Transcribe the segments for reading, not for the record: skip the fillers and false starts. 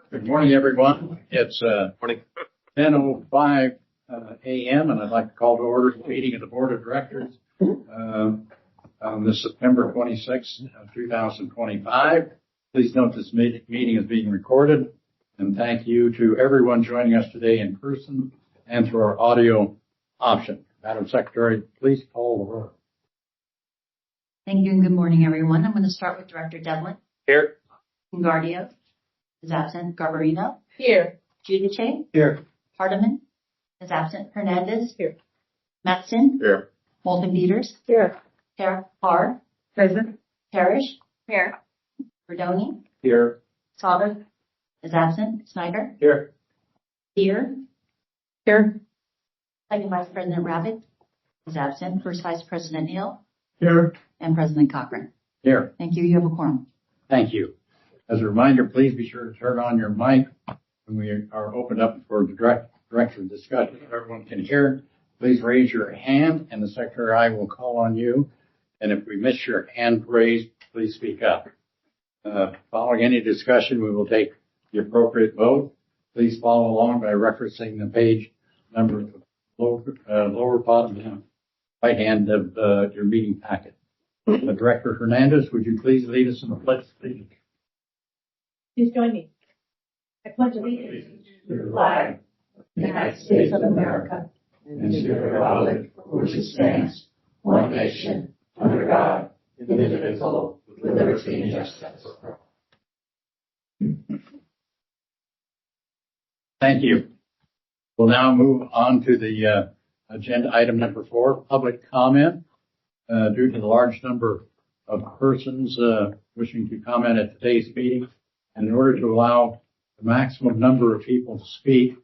Good morning, everyone. It's 10:05 a.m. and I'd like to call to order the meeting of the Board of Directors on this September 26th, 2025. Please note this meeting is being recorded, and thank you to everyone joining us today in person and through our audio option. Madam Secretary, please call the roll. Thank you and good morning, everyone. I'm going to start with Director Devlin. Here. Congardio is absent. Garbarino. Here. Giudice. Here. Hardiman is absent. Hernandez. Here. Matson. Here. Moulton Peters. Here. Hard. Present. Parrish. Here. Verdoni. Here. Sauter is absent. Snyder. Here. Here. Here. Second Vice President Rabbit is absent. First Vice President Hill. Here. And President Cochran. Here. Thank you. You have a quorum. Thank you. As a reminder, please be sure to turn on your mic when we are opened up for director discussion. If everyone can hear, please raise your hand and the secretary or I will call on you. And if we miss your hand raised, please speak up. Following any discussion, we will take the appropriate vote. Please follow along by referencing the page number at the lower bottom right hand of your meeting packet. Director Hernandez, would you please lead us in the pledge, please? Please join me. I pledge allegiance to the flag of the United States of America and to the republic for which it stands, one nation, under God, indivisible, with liberty and justice. Thank you. We'll now move on to the agenda item number 4, public comment. Due to the large number of persons wishing to comment at today's meeting, and in order to allow the maximum number of people to speak,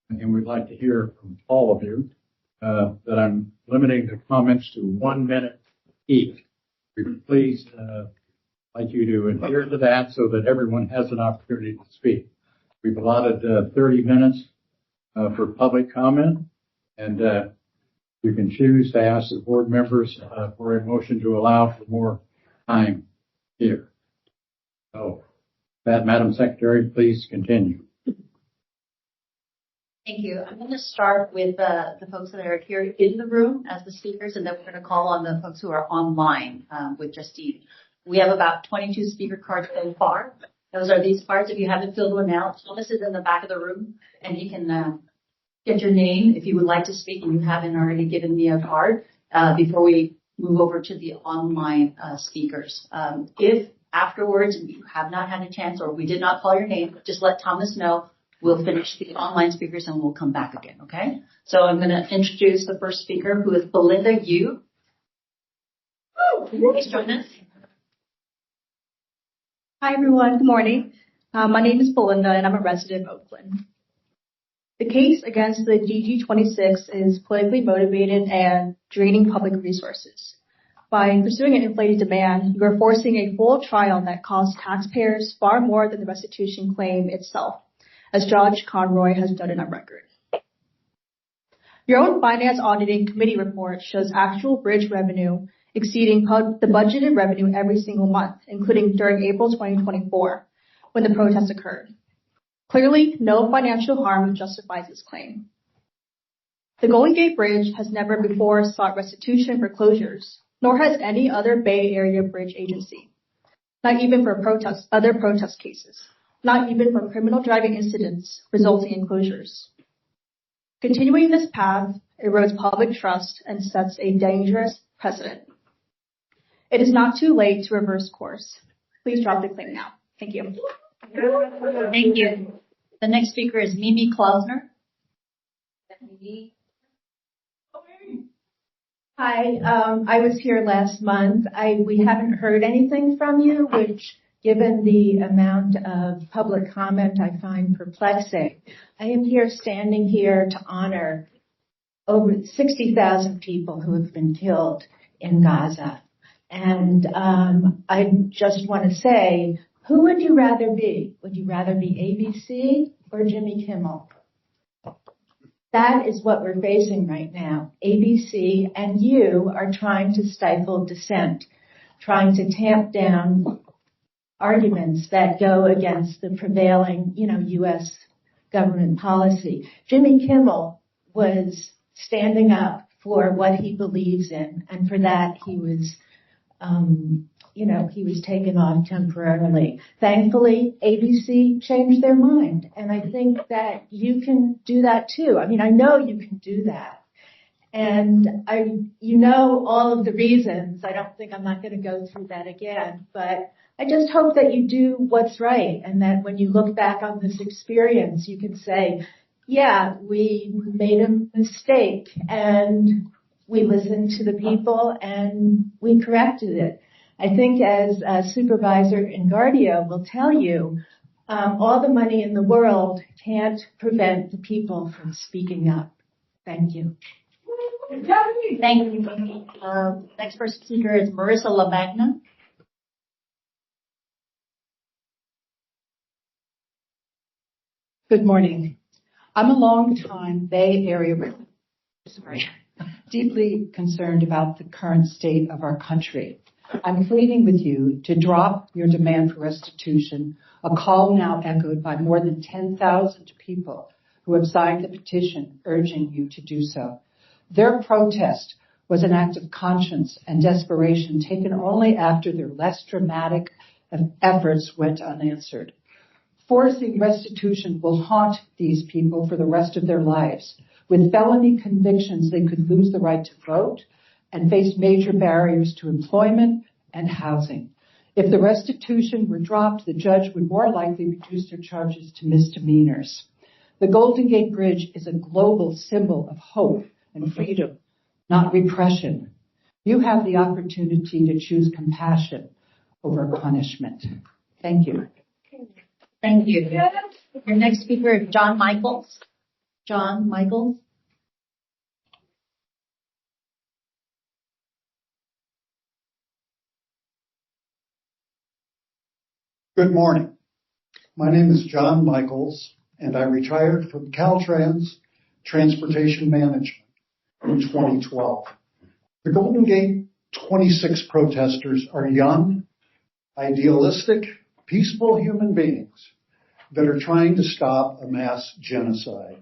and we'd like to hear from all of you, that I'm limiting the comments to 1 minute each. We would please like you to adhere to that so that everyone has an opportunity to speak. We've allotted 30 minutes for public comment, and you can choose to ask the board members for a motion to allow for more time here. So, Madam Secretary, please continue. Thank you. I'm going to start with the folks that are here in the room as the speakers, and then we're going to call on the folks who are online with Justine. We have about 22 speaker cards so far. Those are these cards. If you haven't filled one out, Thomas is in the back of the room, and you can get your name if you would like to speak and you haven't already given me a card before we move over to the online speakers. If afterwards you have not had a chance or we did not call your name, just let Thomas know. We'll finish the online speakers and we'll come back again, okay? So I'm going to introduce the first speaker, who is Belinda Yu. Please join us. Hi, everyone. Good morning. My name is Belinda, and I'm a resident of Oakland. The case against the GG26 is politically motivated and draining public resources. By pursuing an inflated demand, you are forcing a full trial that costs taxpayers far more than the restitution claim itself, as Judge Conroy has done it on record. Your own Finance Auditing Committee report shows actual bridge revenue exceeding the budgeted revenue every single month, including during April 2024, when the protest occurred. Clearly, no financial harm justifies this claim. The Golden Gate Bridge has never before sought restitution for closures, nor has any other Bay Area bridge agency. Not even for other protest cases. Not even for criminal driving incidents resulting in closures. Continuing this path erodes public trust and sets a dangerous precedent. It is not too late to reverse course. Please drop the claim now. Thank you. Thank you. The next speaker is Mimi Klausner. Hi, I was here last month. We haven't heard anything from you, which, given the amount of public comment, I find perplexing. I am here standing here to honor over 60,000 people who have been killed in Gaza. And I just want to say, who would you rather be? Would you rather be ABC or Jimmy Kimmel? That is what we're facing right now. ABC and you are trying to stifle dissent, trying to tamp down arguments that go against the prevailing, U.S. government policy. Jimmy Kimmel was standing up for what he believes in, and for that he was taken off temporarily. Thankfully, ABC changed their mind, and I think that you can do that too. I mean, I know you can do that. And all of the reasons. I'm not going to go through that again, but I just hope that you do what's right, and that when you look back on this experience, you can say, yeah, we made a mistake, and we listened to the people, and we corrected it. I think, as Supervisor Engardio will tell you, all the money in the world can't prevent the people from speaking up. Thank you. Thank you. Next first speaker is Marissa LaMagna. Good morning. I'm a long-time Bay Area resident, deeply concerned about the current state of our country. I'm pleading with you to drop your demand for restitution, a call now echoed by more than 10,000 people who have signed the petition urging you to do so. Their protest was an act of conscience and desperation taken only after their less dramatic efforts went unanswered. Forcing restitution will haunt these people for the rest of their lives. With felony convictions, they could lose the right to vote and face major barriers to employment and housing. If the restitution were dropped, the judge would more likely reduce their charges to misdemeanors. The Golden Gate Bridge is a global symbol of hope and freedom, not repression. You have the opportunity to choose compassion over punishment. Thank you. Thank you. Your next speaker is John Michaels. John Michaels. Good morning. My name is John Michaels, and I retired from Caltrans Transportation Management in 2012. The Golden Gate 26 protesters are young, idealistic, peaceful human beings that are trying to stop a mass genocide.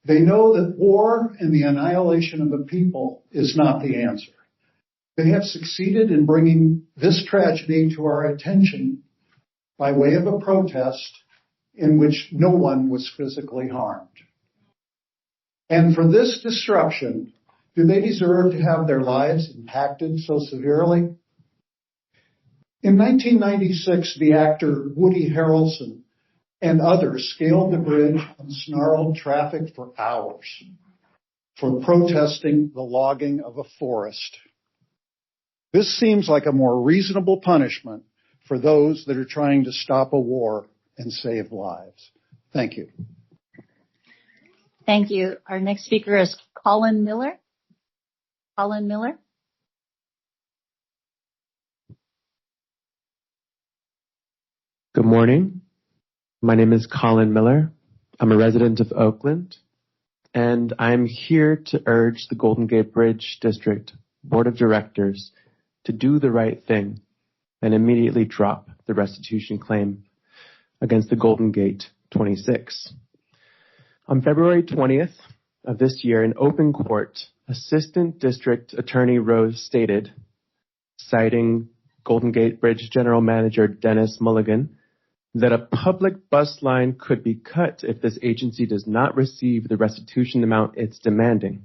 They know that war and the annihilation of the people is not the answer. They have succeeded in bringing this tragedy to our attention by way of a protest in which no one was physically harmed. And for this disruption, do they deserve to have their lives impacted so severely? In 1996, the actor Woody Harrelson and others scaled the bridge and snarled traffic for hours for protesting the logging of a forest. This seems like a more reasonable punishment for those that are trying to stop a war and save lives. Thank you. Thank you. Our next speaker is Colin Miller. Colin Miller. Good morning. My name is Colin Miller. I'm a resident of Oakland, and I'm here to urge the Golden Gate Bridge District Board of Directors to do the right thing and immediately drop the restitution claim against the Golden Gate 26. On February 20th of this year, in open court, Assistant District Attorney Rose stated, citing Golden Gate Bridge General Manager Dennis Mulligan, that a public bus line could be cut if this agency does not receive the restitution amount it's demanding.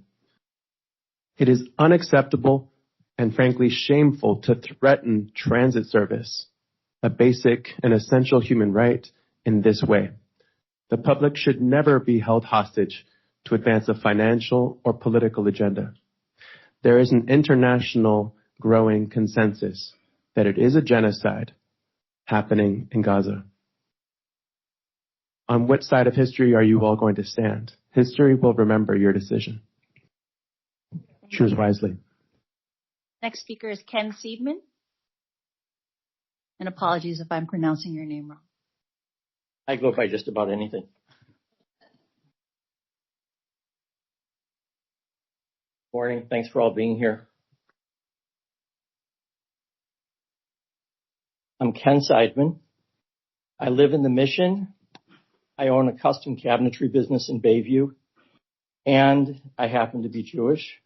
It is unacceptable and frankly shameful to threaten transit service, a basic and essential human right, in this way. The public should never be held hostage to advance a financial or political agenda. There is an international growing consensus that it is a genocide happening in Gaza. On what side of history are you all going to stand? History will remember your decision. Choose wisely. Next speaker is Ken Seidman. And apologies if I'm pronouncing your name wrong. I go by just about anything. Morning. Thanks for all being here. I'm Ken Seidman. I live in the Mission. I own a custom cabinetry business in Bayview, and I happen to be Jewish.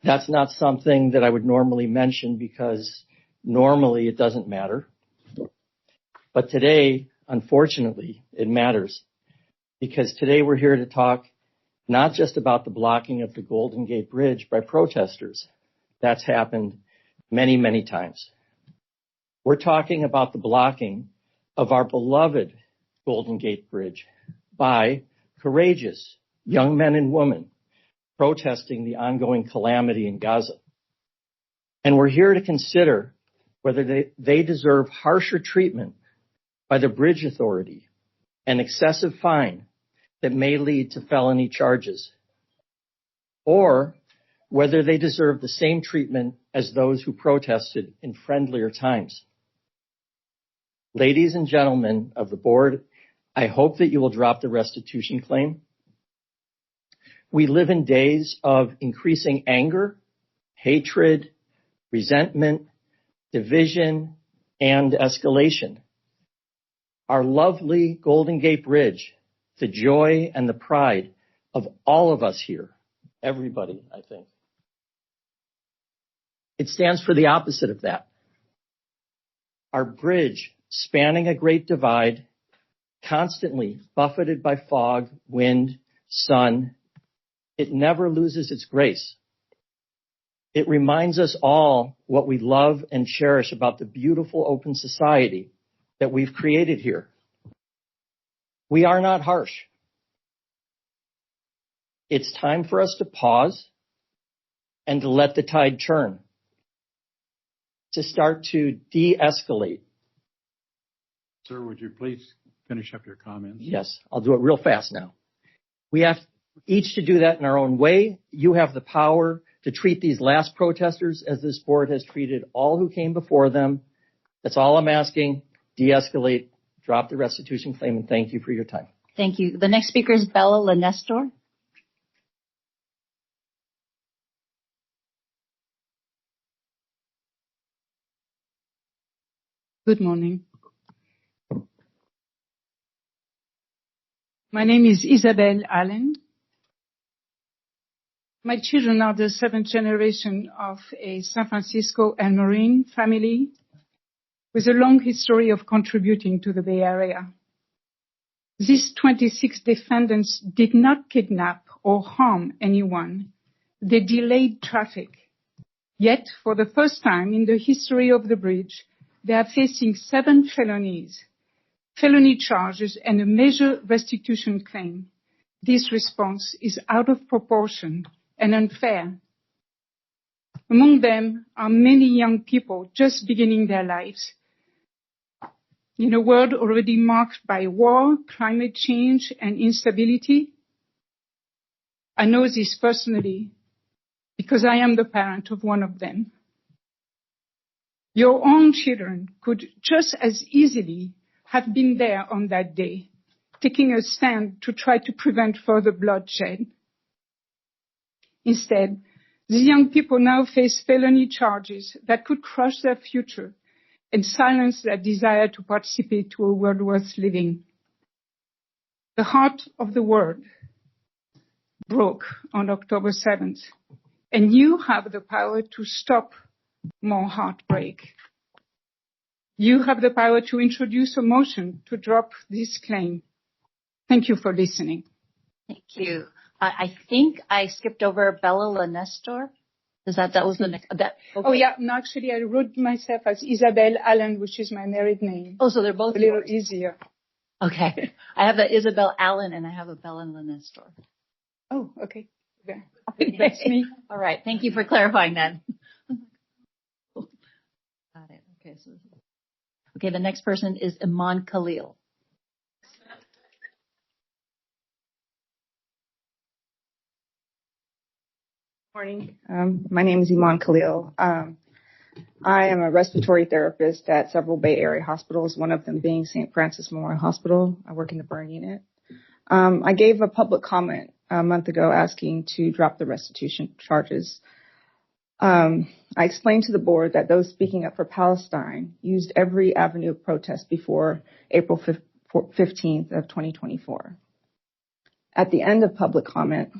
That's not something that I would normally mention because normally it doesn't matter. But today, unfortunately, it matters because today we're here to talk not just about the blocking of the Golden Gate Bridge by protesters. That's happened many, many times. We're talking about the blocking of our beloved Golden Gate Bridge by courageous young men and women protesting the ongoing calamity in Gaza. And we're here to consider whether they deserve harsher treatment by the Bridge Authority, an excessive fine that may lead to felony charges, or whether they deserve the same treatment as those who protested in friendlier times. Ladies and gentlemen of the board, I hope that you will drop the restitution claim. We live in days of increasing anger, hatred, resentment, division, and escalation. Our lovely Golden Gate Bridge, the joy and the pride of all of us here, everybody, I think. It stands for the opposite of that. Our bridge, spanning a great divide, constantly buffeted by fog, wind, sun, it never loses its grace. It reminds us all what we love and cherish about the beautiful open society that we've created here. We are not harsh. It's time for us to pause and to let the tide turn, to start to de-escalate. Sir, would you please finish up your comments? Yes, I'll do it real fast now. We have each to do that in our own way. You have the power to treat these last protesters as this board has treated all who came before them. That's all I'm asking. De-escalate, drop the restitution claim, and thank you for your time. Thank you. The next speaker is Bella Lenestor. Good morning. My name is Isabel Allen. My children are the seventh generation of a San Francisco and Marine family with a long history of contributing to the Bay Area. These 26 defendants did not kidnap or harm anyone. They delayed traffic. Yet, for the first time in the history of the bridge, they are facing 7 felonies, felony charges, and a major restitution claim. This response is out of proportion and unfair. Among them are many young people just beginning their lives. In a world already marked by war, climate change, and instability, I know this personally because I am the parent of one of them. Your own children could just as easily have been there on that day, taking a stand to try to prevent further bloodshed. Instead, these young people now face felony charges that could crush their future and silence their desire to participate to a world worth living. The heart of the world broke on October 7th, and you have the power to stop more heartbreak. You have the power to introduce a motion to drop this claim. Thank you for listening. Thank you. I think I skipped over Bella Lenestor. That was the next? Okay. Oh yeah, no, actually I wrote myself as Isabel Allen, which is my married name. Oh, so they're both a little yours. easier. Okay. I have a Isabel Allen and I have a Bella Lenestor. Oh, okay. That's me. All right. Thank you for clarifying that. Got it. Okay. The next person is Iman Khalil. Morning. My name is Iman Khalil. I am a respiratory therapist at several Bay Area hospitals, one of them being St. Francis Memorial Hospital. I work in the burn unit. I gave a public comment a month ago asking to drop the restitution charges. I I explained to the board that those speaking up for Palestine used every avenue of protest before April 15th of 2024. At the end of public comment,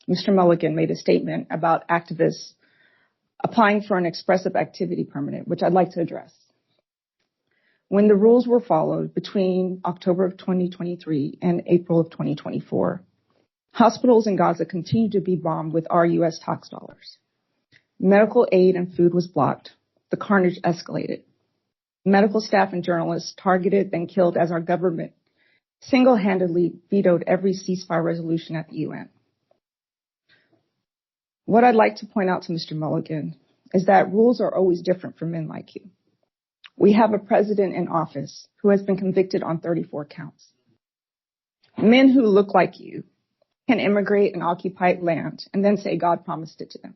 Mr. Mulligan made a statement about activists applying for an expressive activity permit, which I'd like to address. When the rules were followed between October of 2023 and April of 2024, hospitals in Gaza continued to be bombed with our U.S. tax dollars. Medical aid and food was blocked. The carnage escalated. Medical staff and journalists targeted and killed as our government single-handedly vetoed every ceasefire resolution at the UN. What I'd like to point out to Mr. Mulligan is that rules are always different for men like you. We have a president in office who has been convicted on 34 counts. Men who look like you can immigrate and occupy land and then say God promised it to them.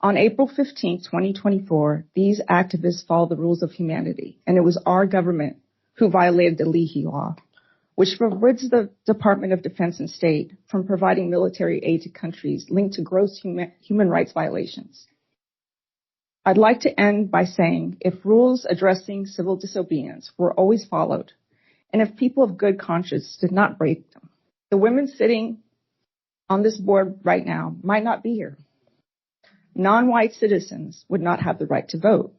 On April 15, 2024, these activists followed the rules of humanity, and it was our government who violated the Leahy Law, which forbids the Department of Defense and State from providing military aid to countries linked to gross human rights violations. I'd like to end by saying if rules addressing civil disobedience were always followed, and if people of good conscience did not break them, the women sitting on this board right now might not be here. Non-white citizens would not have the right to vote.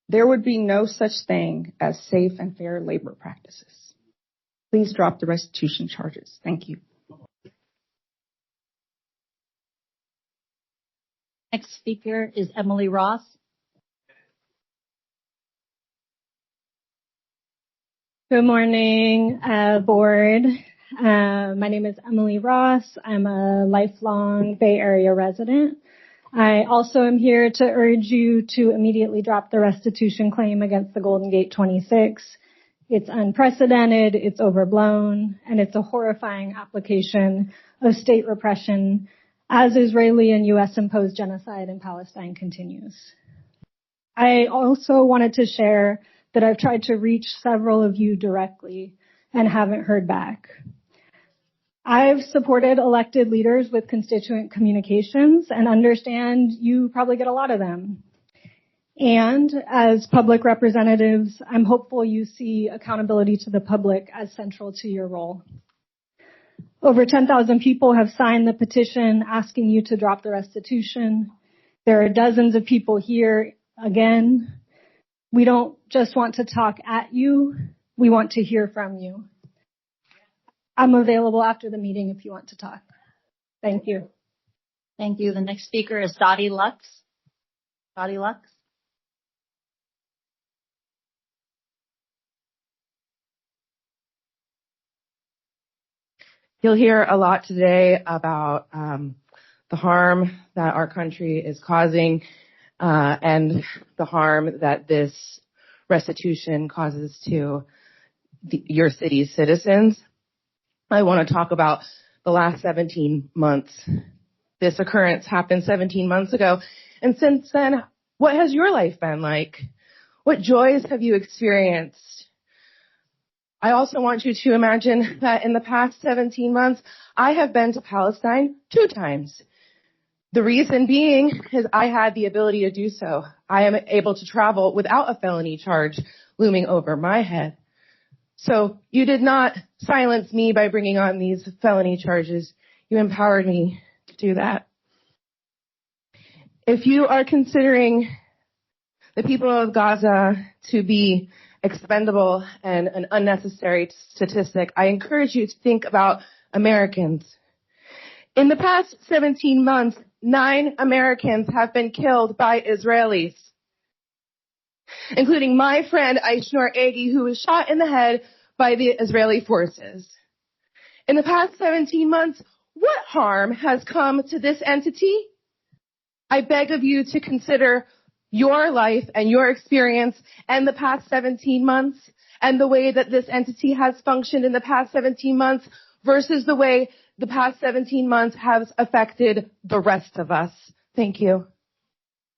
There would be no such thing as safe and fair labor practices. Please drop the restitution charges. Thank you. Next speaker is Emily Ross. Good morning, board. My name is Emily Ross. I'm a lifelong Bay Area resident. I also am here to urge you to immediately drop the restitution claim against the Golden Gate 26. It's unprecedented, it's overblown, and it's a horrifying application of state repression as Israeli and U.S. imposed genocide in Palestine continues. I also wanted to share that I've tried to reach several of you directly and haven't heard back. I've supported elected leaders with constituent communications and understand you probably get a lot of them. And as public representatives, I'm hopeful you see accountability to the public as central to your role. Over 10,000 people have signed the petition asking you to drop the restitution. There are dozens of people here. Again, we don't just want to talk at you, we want to hear from you. I'm available after the meeting if you want to talk. Thank you. Thank you. The next speaker is Dottie Lux. Dottie Lux. You'll hear a lot today about the harm that our country is causing and the harm that this restitution causes to your city's citizens. I want to talk about the last 17 months. This occurrence happened 17 months ago. And since then, what has your life been like? What joys have you experienced? I also want you to imagine that in the past 17 months, I have been to Palestine 2 times. The reason being is I had the ability to do so. I am able to travel without a felony charge looming over my head. So you did not silence me by bringing on these felony charges. You empowered me to do that. If you are considering the people of Gaza to be expendable and an unnecessary statistic, I encourage you to think about Americans. In the past 17 months, 9 Americans have been killed by Israelis, including my friend Aishnur Egi, who was shot in the head by the Israeli forces. In the past 17 months, what harm has come to this entity? I beg of you to consider your life and your experience and the past 17 months and the way that this entity has functioned in the past 17 months versus the way the past 17 months has affected the rest of us. Thank you.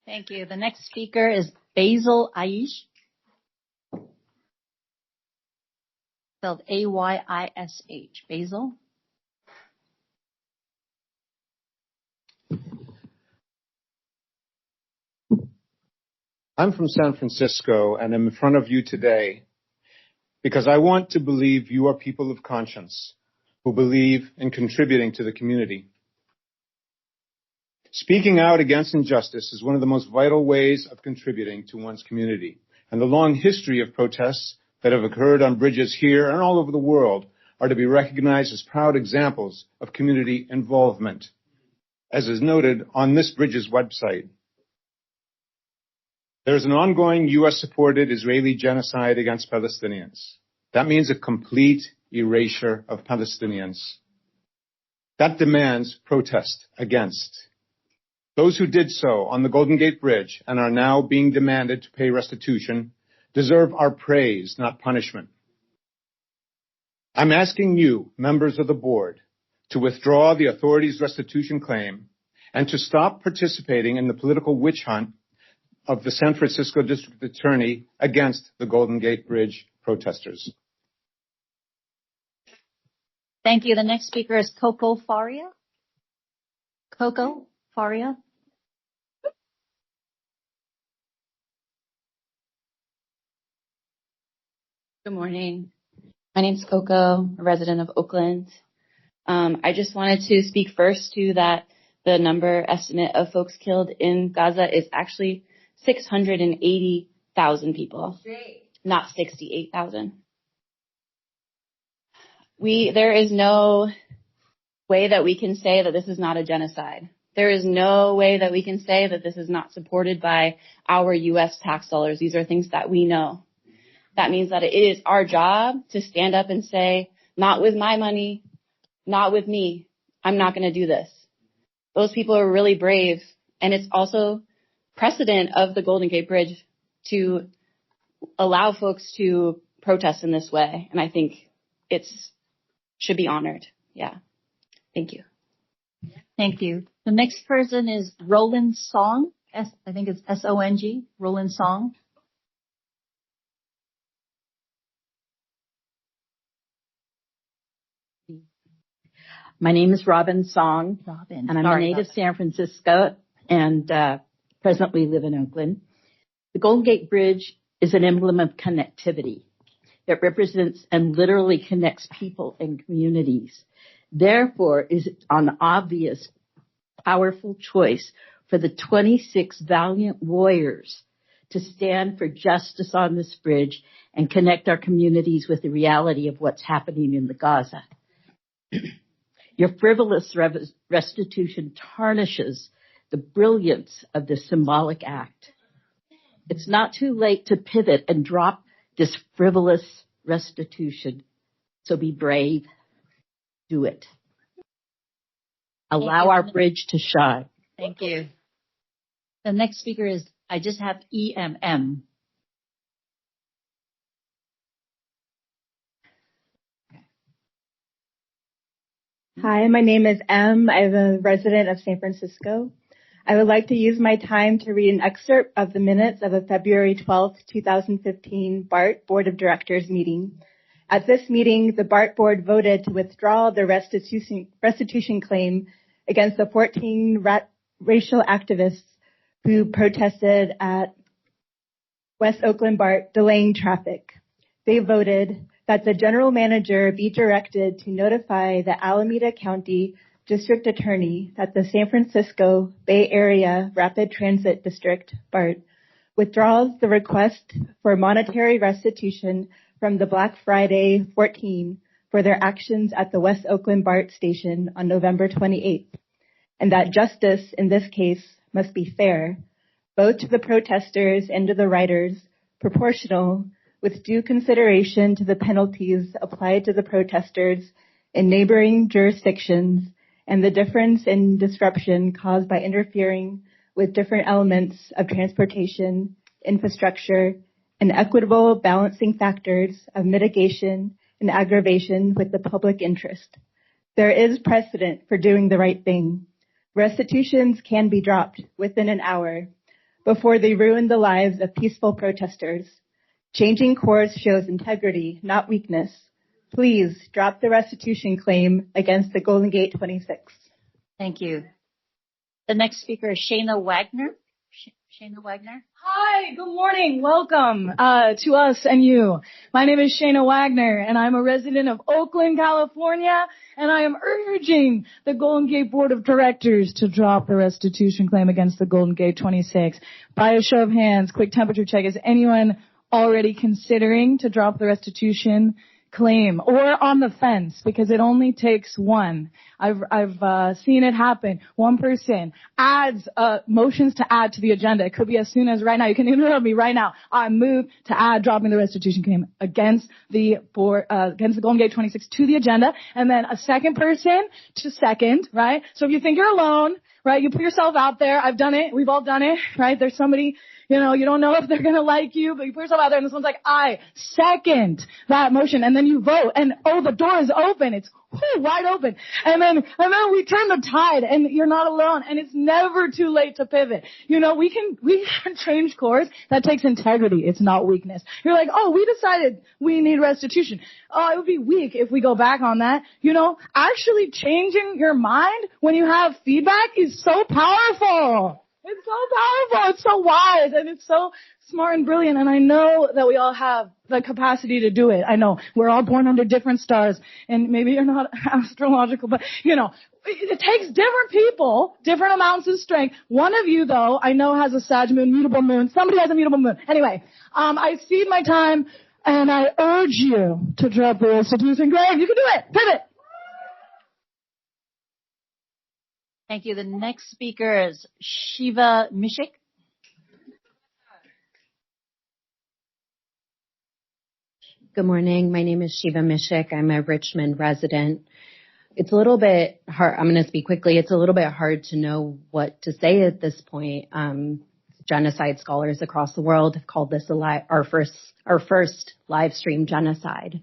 Thank you. The next speaker is Basil Aish. Spelled A-Y-I-S-H. Basil. I'm from San Francisco and I'm in front of you today because I want to believe you are people of conscience who believe in contributing to the community. Speaking out against injustice is one of the most vital ways of contributing to one's community. And the long history of protests that have occurred on bridges here and all over the world are to be recognized as proud examples of community involvement, as is noted on this bridge's website. There is an ongoing U.S.-supported Israeli genocide against Palestinians. That means a complete erasure of Palestinians. That demands protest against. Those who did so on the Golden Gate Bridge and are now being demanded to pay restitution deserve our praise, not punishment. I'm asking you, members of the board, to withdraw the authorities' restitution claim and to stop participating in the political witch hunt of the San Francisco District Attorney against the Golden Gate Bridge protesters. Thank you. The next speaker is Coco Faria. Coco Faria. Good morning. My name's Coco, a resident of Oakland. I just wanted to speak first to that the number estimate of folks killed in Gaza is actually 680,000 people, not 68,000. There is no way that we can say that this is not a genocide. There is no way that we can say that this is not supported by our U.S. tax dollars. These are things that we know. That means that it is our job to stand up and say, not with my money, not with me. I'm not going to do this. Those people are really brave. And it's also precedent of the Golden Gate Bridge to allow folks to protest in this way. And I think should be honored. Yeah. Thank you. Thank you. The next person is Roland Song. I think it's S-O-N-G, Roland Song. My name is Robin Song, and I'm a native San Francisco and presently live in Oakland. The Golden Gate Bridge is an emblem of connectivity. It represents and literally connects people and communities. Therefore, is an obvious, powerful choice for the 26 valiant warriors to stand for justice on this bridge and connect our communities with the reality of what's happening in the Gaza. Your frivolous restitution tarnishes the brilliance of this symbolic act. It's not too late to pivot and drop this frivolous restitution. So be brave. Do it. Allow our bridge to shine. Thank you. The next speaker is, I just have EMM. Hi, my name is Em. I'm a resident of San Francisco. I would like to use my time to read an excerpt of the minutes of a February 12th, 2015 BART Board of Directors meeting. At this meeting, the BART Board voted to withdraw the restitution claim against the 14 racial activists who protested at West Oakland BART delaying traffic. They voted that the general manager be directed to notify the Alameda County District Attorney that the San Francisco Bay Area Rapid Transit District, BART, withdraws the request for monetary restitution from the Black Friday 14 for their actions at the West Oakland BART station on November 28th, and that justice in this case must be fair, both to the protesters and to the riders, proportional, with due consideration to the penalties applied to the protesters in neighboring jurisdictions and the difference in disruption caused by interfering with different elements of transportation, infrastructure, and equitable balancing factors of mitigation and aggravation with the public interest. There is precedent for doing the right thing. Restitutions can be dropped within an hour before they ruin the lives of peaceful protesters. Changing course shows integrity, not weakness. Please drop the restitution claim against the Golden Gate 26. Thank you. The next speaker is Shayna Wagner. Shayna Wagner. Hi, good morning. Welcome to us and you. My name is Shayna Wagner, and I'm a resident of Oakland, California, and I am urging the Golden Gate Board of Directors to drop the restitution claim against the Golden Gate 26. By a show of hands, quick temperature check. Is anyone already considering to drop the restitution claim or on the fence? Because it only takes one. I've seen it happen. One person adds motions to add to the agenda. It could be as soon as right now. You can interrupt me right now. I move to add dropping the restitution claim against the board, against the Golden Gate 26 to the agenda, and then a second person to second, right? So if you think you're alone, right, you put yourself out there. I've done it. We've all done it, right? There's somebody, you know, you don't know if they're going to like you, but you put yourself out there and this one's like, I second that motion, and then you vote, and oh, the door is open. It's wide open. And then we turn the tide, and you're not alone, and it's never too late to pivot. You know, we can change course. That takes integrity. It's not weakness. You're like, oh, we decided we need restitution. Oh, it would be weak if we go back on that. You know, actually changing your mind when you have feedback is so powerful. It's so powerful. It's so wise, and it's so smart and brilliant. And I know that we all have the capacity to do it. I know we're all born under different stars, and maybe you're not astrological, but you know, it takes different people, different amounts of strength. One of you, though, I know has a Sag moon, mutable moon. Somebody has a mutable moon. Anyway, I cede my time, and I urge you to drop the restitution claim. You can do it. Pivot. Thank you. The next speaker is Shiva Mishik. Good morning. My name is Shiva Mishik. I'm a Richmond resident. It's a little bit hard. I'm going to speak quickly. It's a little bit hard to know what to say at this point. Genocide scholars across the world have called this our first live stream genocide.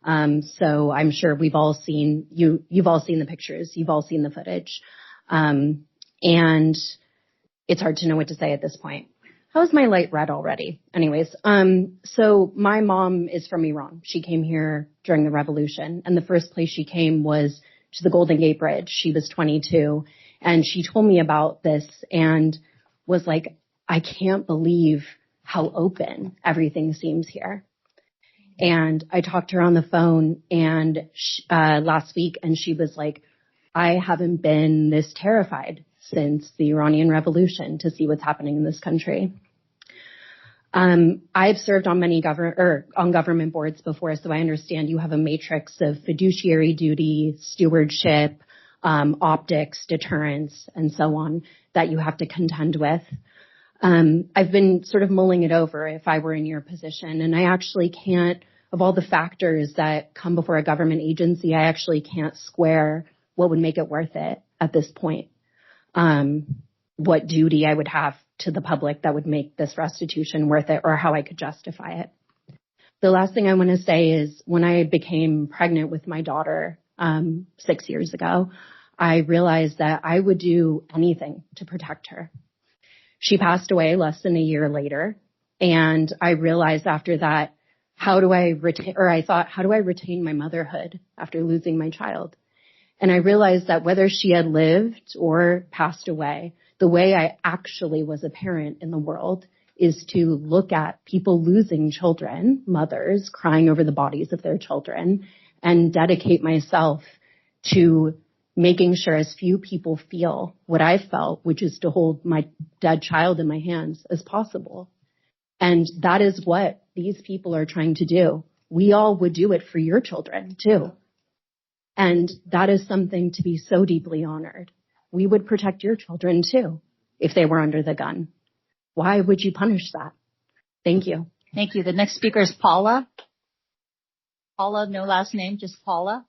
So I'm sure you've all seen the pictures. You've all seen the footage. And it's hard to know what to say at this point. How's my light red already? Anyways, so my mom is from Iran. She came here during the revolution, and the first place she came was to the Golden Gate Bridge. She was 22, and she told me about this and was like, I can't believe how open everything seems here. And I talked to her on the phone and last week, and she was like, I haven't been this terrified since the Iranian Revolution to see what's happening in this country. I've served on many government boards before, so I understand you have a matrix of fiduciary duty, stewardship, optics, deterrence, and so on that you have to contend with. I've been sort of mulling it over if I were in your position, and I actually can't, of all the factors that come before a government agency, I actually can't square what would make it worth it at this point. What duty I would have to the public that would make this restitution worth it, or how I could justify it. The last thing I want to say is when I became pregnant with my daughter 6 years ago, I realized that I would do anything to protect her. She passed away less than a year later, and I realized after that, how do I retain my motherhood after losing my child? And I realized that whether she had lived or passed away, the way I actually was a parent in the world is to look at people losing children, mothers crying over the bodies of their children, and dedicate myself to making sure as few people feel what I felt, which is to hold my dead child in my hands as possible. And that is what these people are trying to do. We all would do it for your children too. And that is something to be so deeply honored. We would protect your children too if they were under the gun. Why would you punish that? Thank you. Thank you. The next speaker is Paula. Paula, no last name, just Paula.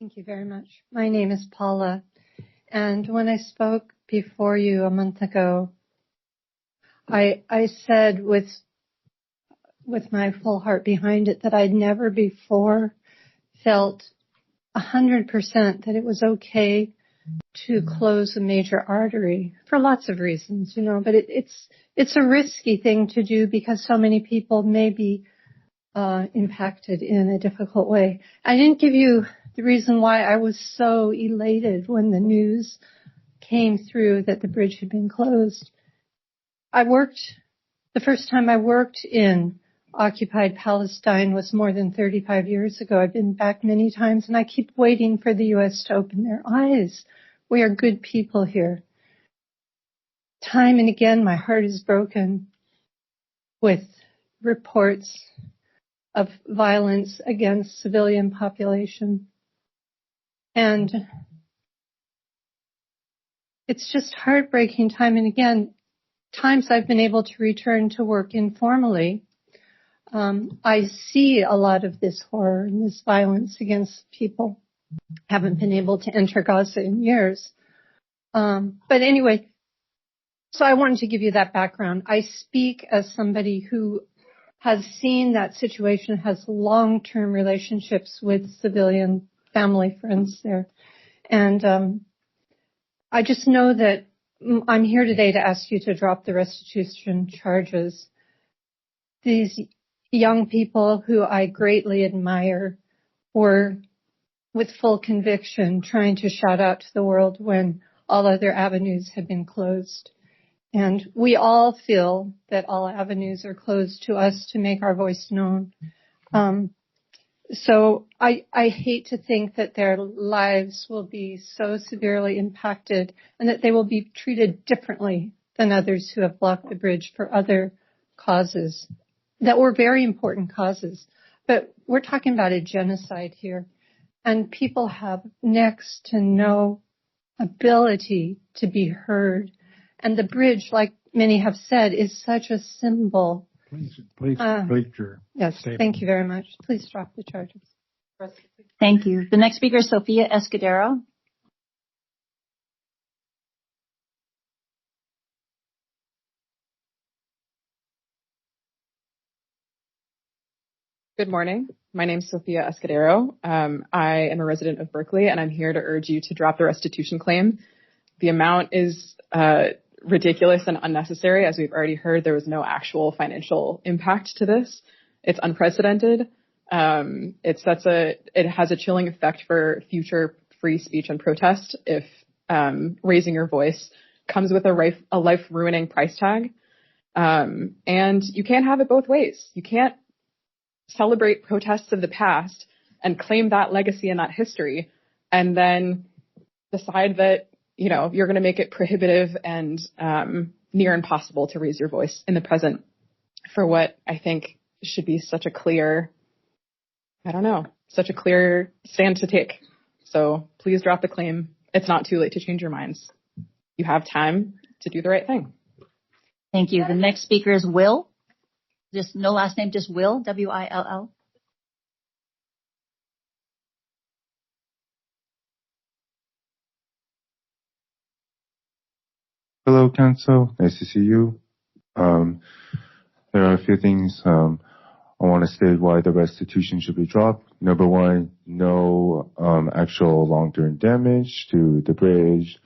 Thank you very much. My name is Paula, and when I spoke before you a month ago, I said with my full heart behind it that I'd never before felt 100% that it was okay to close a major artery for lots of reasons, but it's a risky thing to do because so many people may be impacted in a difficult way. I didn't give you the reason why I was so elated when the news came through that the bridge had been closed. The first time I worked in occupied Palestine was more than 35 years ago. I've been back many times, and I keep waiting for the U.S. to open their eyes. We are good people here. Time and again, my heart is broken with reports of violence against civilian population. And it's just heartbreaking time and again. Times I've been able to return to work informally, I see a lot of this horror and this violence against people. Haven't been able to enter Gaza in years. But anyway, so I wanted to give you that background. I speak as somebody who has seen that situation, has long-term relationships with civilian family friends there. And I just know that I'm here today to ask you to drop the restitution charges. These young people who I greatly admire were with full conviction trying to shout out to the world when all other avenues had been closed. And we all feel that all avenues are closed to us to make our voice known. So I hate to think that their lives will be so severely impacted and that they will be treated differently than others who have blocked the bridge for other causes that were very important causes. But we're talking about a genocide here, and people have next to no ability to be heard. And the bridge, like many have said, is such a symbol. Please complete your Yes, statement. thank you very much. Please drop the charges. Thank you. The next speaker is Sophia Escudero. Good morning. My name is Sophia Escudero. I am a resident of Berkeley, and I'm here to urge you to drop the restitution claim. The amount is ridiculous and unnecessary. As we've already heard, there was no actual financial impact to this. It's unprecedented. It has a chilling effect for future free speech and protest if raising your voice comes with a life-ruining price tag. And you can't have it both ways. You can't celebrate protests of the past and claim that legacy and that history and then decide that, you know, you're going to make it prohibitive and near impossible to raise your voice in the present for what I think should be such a clear stand to take. So please drop the claim. It's not too late to change your minds. You have time to do the right thing. Thank you. The next speaker is Will. Just no last name, just Will, W-I-L-L. Hello, Council. Nice to see you. There are a few things I want to state why the restitution should be dropped. Number one, no actual long-term damage to the bridge,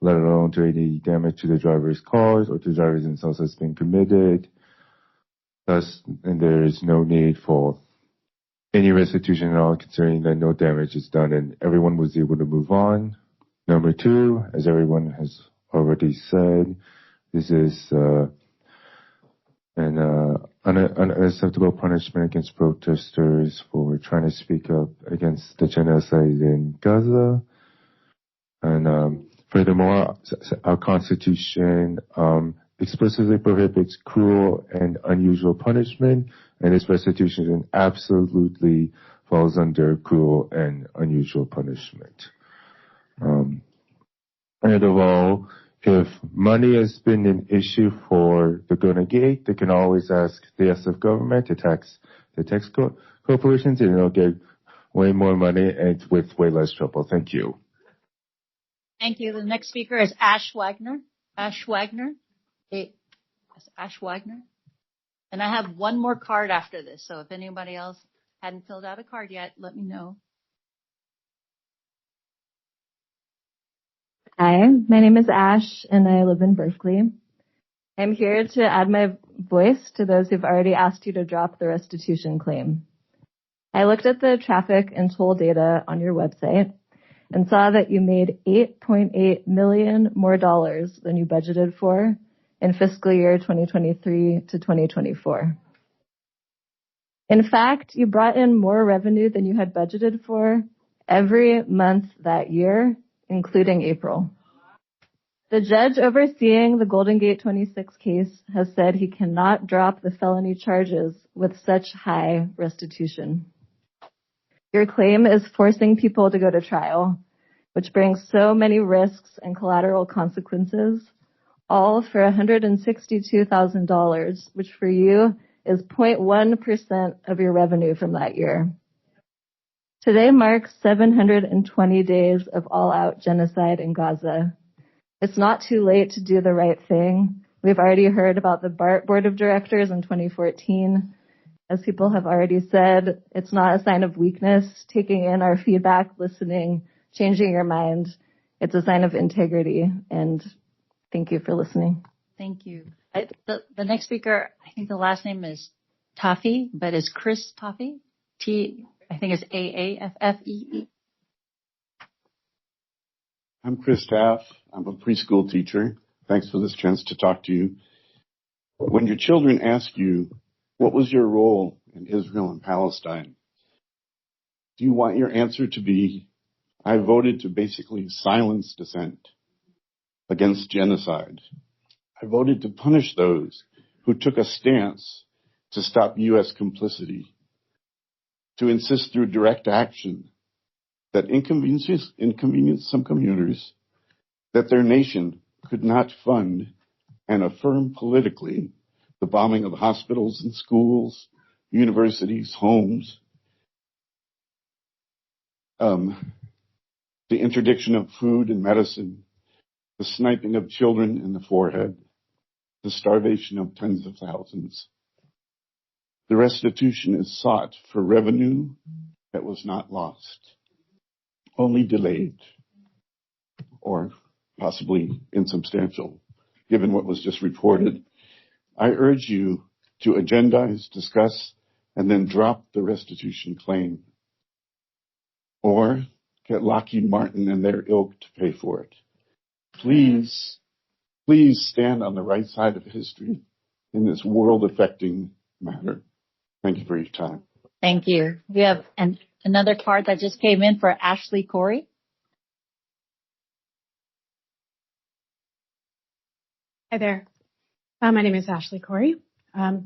let alone to any damage to the driver's cars or to drivers themselves has been committed. Thus, and there is no need for any restitution at all, considering that no damage is done and everyone was able to move on. Number two, as everyone has already said, this is an unacceptable punishment against protesters for trying to speak up against the genocide in Gaza. And furthermore, our Constitution explicitly prohibits cruel and unusual punishment, and this restitution absolutely falls under cruel and unusual punishment. And of all, if money has been an issue for the Golden Gate, they can always ask the SF government to tax the tax corporations, and they'll get way more money and with way less trouble. Thank you. Thank you. The next speaker is Ash Wagner. Ash Wagner. Ash Wagner. And I have one more card after this, so if anybody else hadn't filled out a card yet, let me know. Hi, my name is Ash, and I live in Berkeley. I'm here to add my voice to those who've already asked you to drop the restitution claim. I looked at the traffic and toll data on your website and saw that you made $8.8 million more than you budgeted for in fiscal year 2023 to 2024. In fact, you brought in more revenue than you had budgeted for every month that year, including April. The judge overseeing the Golden Gate 26 case has said he cannot drop the felony charges with such high restitution. Your claim is forcing people to go to trial, which brings so many risks and collateral consequences, all for $162,000, which for you is 0.1% of your revenue from that year. Today marks 720 days of all-out genocide in Gaza. It's not too late to do the right thing. We've already heard about the BART Board of Directors in 2014. As people have already said, it's not a sign of weakness, taking in our feedback, listening, changing your mind. It's a sign of integrity, and thank you for listening. Thank you. The next speaker, I think the last name is Taffy, but is Chris Taffy? I think it's Aaffee. I'm Chris Taff. I'm a preschool teacher. Thanks for this chance to talk to you. When your children ask you, what was your role in Israel and Palestine? Do you want your answer to be, I voted to basically silence dissent against genocide. I voted to punish those who took a stance to stop U.S. complicity, to insist through direct action that inconvenienced some commuters, that their nation could not fund and affirm politically the bombing of hospitals and schools, universities, homes, the interdiction of food and medicine, the sniping of children in the forehead, the starvation of tens of thousands. The restitution is sought for revenue that was not lost, only delayed, or possibly insubstantial, given what was just reported. I urge you to agendize, discuss, and then drop the restitution claim, or get Lockheed Martin and their ilk to pay for it. Please stand on the right side of history in this world-affecting matter. Thank you for your time. Thank you. We have another card that just came in for Ashley Corey. Hi there. My name is Ashley Corey.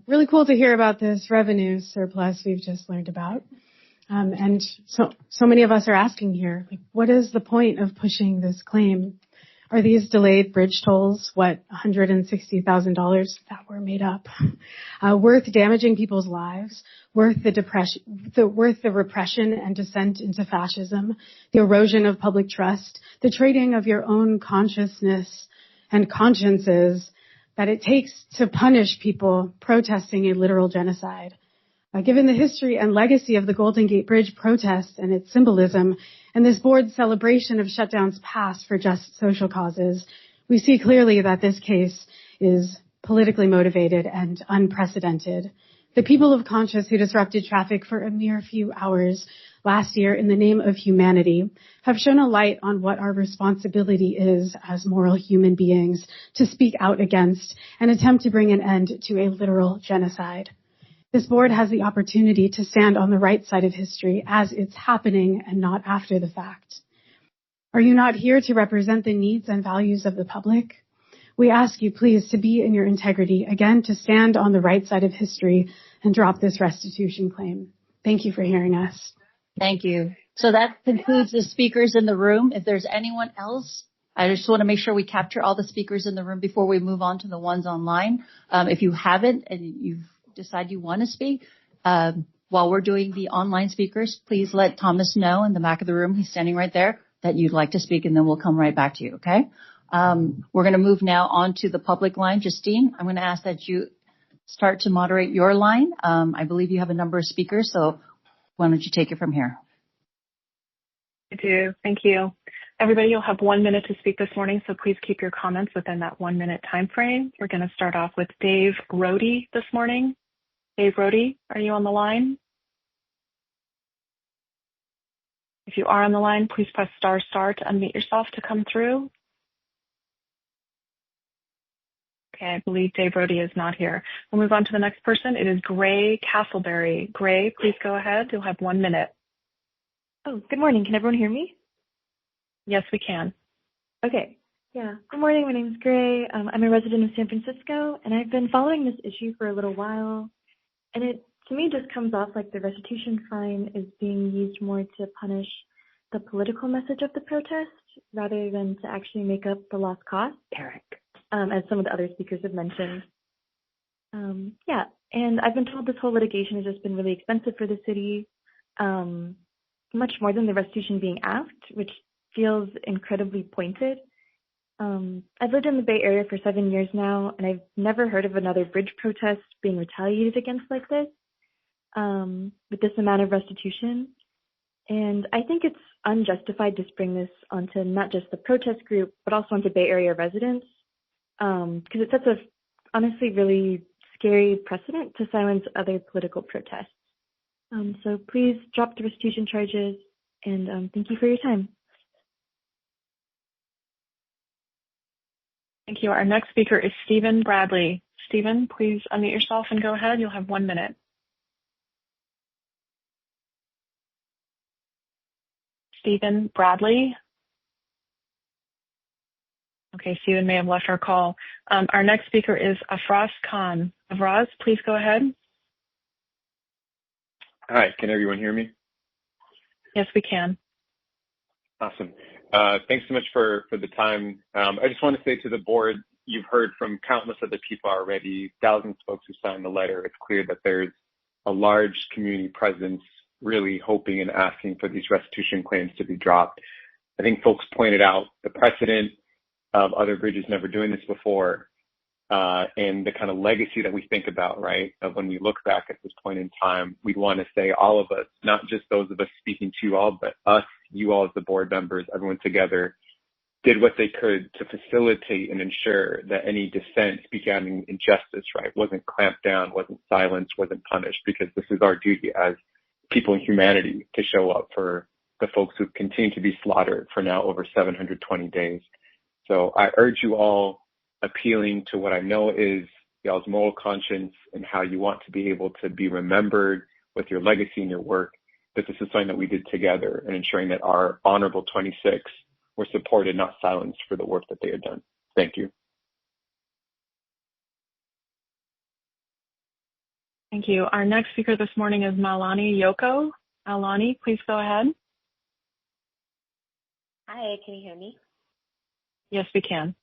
Really cool to hear about this revenue surplus we've just learned about. And so many of us are asking here, like, what is the point of pushing this claim? Are these delayed bridge tolls, $160,000 that were made up, worth damaging people's lives, worth the repression and descent into fascism, the erosion of public trust, the trading of your own consciousness and consciences that it takes to punish people protesting a literal genocide? Given the history and legacy of the Golden Gate Bridge protests and its symbolism, and this board's celebration of shutdowns past for just social causes, we see clearly that this case is politically motivated and unprecedented. The people of Conscious who disrupted traffic for a mere few hours last year in the name of humanity have shown a light on what our responsibility is as moral human beings to speak out against and attempt to bring an end to a literal genocide. This board has the opportunity to stand on the right side of history as it's happening and not after the fact. Are you not here to represent the needs and values of the public? We ask you, please, to be in your integrity, again, to stand on the right side of history and drop this restitution claim. Thank you for hearing us. Thank you. So that concludes the speakers in the room. If there's anyone else, I just want to make sure we capture all the speakers in the room before we move on to the ones online. If you haven't and you've decide you want to speak, while we're doing the online speakers, please let Thomas know in the back of the room, he's standing right there, that you'd like to speak, and then we'll come right back to you, okay? We're going to move now on to the public line. Justine, I'm going to ask that you start to moderate your line. I believe you have a number of speakers, so why don't you take it from here? I do. Thank you. Everybody, you'll have 1 minute to speak this morning, so please keep your comments within that 1 minute time frame. We're going to start off with Dave Rohde this morning. Dave Rohde, are you on the line? If you are on the line, please press * to unmute yourself to come through. Okay, I believe Dave Rohde is not here. We'll move on to the next person. It is Gray Castleberry. Gray, please go ahead. You'll have 1 minute. Oh, good morning. Can everyone hear me? Yes, we can. Okay. Yeah. Good morning. My name is Gray. I'm a resident of San Francisco, and I've been following this issue for a little while. And it, to me, just comes off like the restitution fine is being used more to punish the political message of the protest rather than to actually make up the lost cost, Eric, as some of the other speakers have mentioned. Yeah. And I've been told this whole litigation has just been really expensive for the city, much more than the restitution being asked, which feels incredibly pointed. I've lived in the Bay Area for 7 years now, and I've never heard of another bridge protest being retaliated against like this, with this amount of restitution. And I think it's unjustified to spring this onto not just the protest group, but also onto Bay Area residents, because it sets a honestly really scary precedent to silence other political protests. So please drop the restitution charges, and thank you for your time. Thank you. Our next speaker is Stephen Bradley. Stephen, please unmute yourself and go ahead. You'll have 1 minute. Stephen Bradley. Okay, Stephen may have left our call. Our next speaker is Afraz Khan. Afraz, please go ahead. Hi, can everyone hear me? Yes, we can. Awesome. Thanks so much for the time. I just want to say to the board, you've heard from countless other people already, thousands of folks who signed the letter. It's clear that there's a large community presence really hoping and asking for these restitution claims to be dropped. I think folks pointed out the precedent of other bridges never doing this before, and the kind of legacy that we think about, right, of when we look back at this point in time. We'd want to say all of us, not just those of us speaking to you all, but us, you all as the board members, everyone together, did what they could to facilitate and ensure that any dissent speaking injustice, right, wasn't clamped down, wasn't silenced, wasn't punished, because this is our duty as people in humanity to show up for the folks who've continued to be slaughtered for now over 720 days. So I urge you all, appealing to what I know is y'all's moral conscience and how you want to be able to be remembered with your legacy and your work, that this is something that we did together, and ensuring that our honorable 26 were supported, not silenced, for the work that they had done. Thank you. Thank you. Our next speaker this morning is Malani Yoko. Malani, please go ahead. Hi, can you hear me? Yes, we can.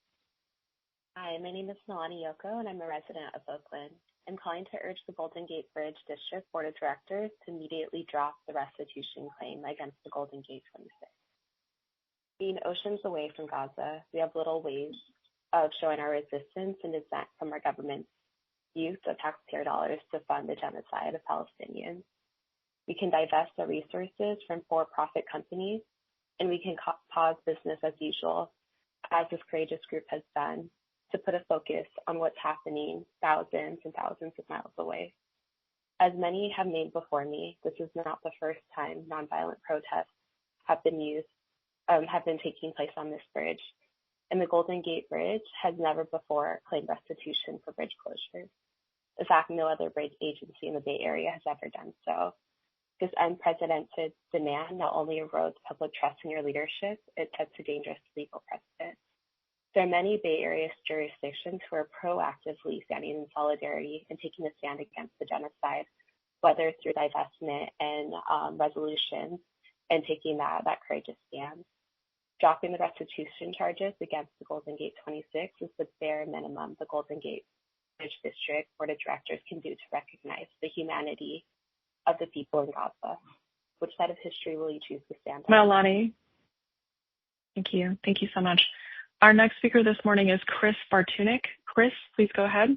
Hi, my name is Malani Yoko, and I'm a resident of Oakland. I'm calling to urge the Golden Gate Bridge District Board of Directors to immediately drop the restitution claim against the Golden Gate 26. Being oceans away from Gaza, we have little ways of showing our resistance and dissent from our government's use of taxpayer dollars to fund the genocide of Palestinians. We can divest our resources from for-profit companies, and we can pause business as usual, as this courageous group has done, to put a focus on what's happening thousands and thousands of miles away. As many have named before me, this is not the first time nonviolent protests have been taking place on this bridge, and the Golden Gate Bridge has never before claimed restitution for bridge closures. In fact, no other bridge agency in the Bay Area has ever done so. This unprecedented demand not only erodes public trust in your leadership, it sets a dangerous legal precedent. There are many Bay Area jurisdictions who are proactively standing in solidarity and taking a stand against the genocide, whether through divestment and resolutions, and taking that courageous stand. Dropping the restitution charges against the Golden Gate 26 is the bare minimum the Golden Gate Bridge District Board of Directors can do to recognize the humanity of the people in Gaza. Which side of history will you choose to stand on? Malani, thank you. Thank you so much. Our next speaker this morning is Chris Bartunik. Chris, please go ahead.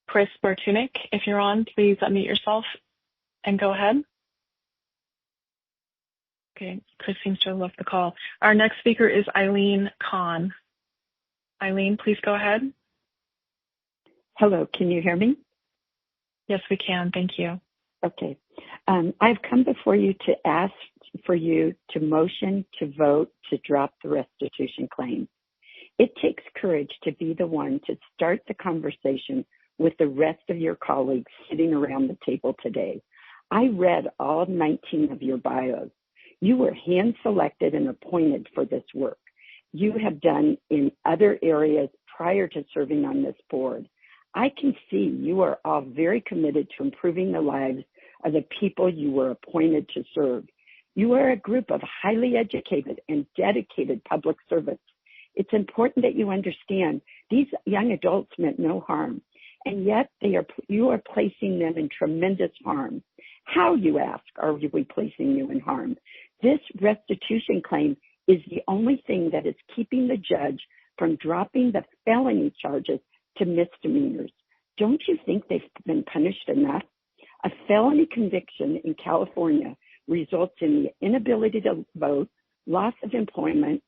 Chris Bartunik, if you're on, please unmute yourself and go ahead. Okay, Chris seems to have left the call. Our next speaker is Eileen Kahn. Eileen, please go ahead. Hello, can you hear me? Yes, we can. Thank you. Okay. I've come before you to ask for you to motion to vote to drop the restitution claim. It takes courage to be the one to start the conversation with the rest of your colleagues sitting around the table today. I read all 19 of your bios. You were hand-selected and appointed for this work. You have done in other areas prior to serving on this board. I can see you are all very committed to improving the lives of the people you were appointed to serve. You are a group of highly educated and dedicated public servants. It's important that you understand these young adults meant no harm, and yet you are placing them in tremendous harm. How, you ask, are we placing you in harm? This restitution claim is the only thing that is keeping the judge from dropping the felony charges to misdemeanors. Don't you think they've been punished enough? A felony conviction in California results in the inability to vote, loss of employment,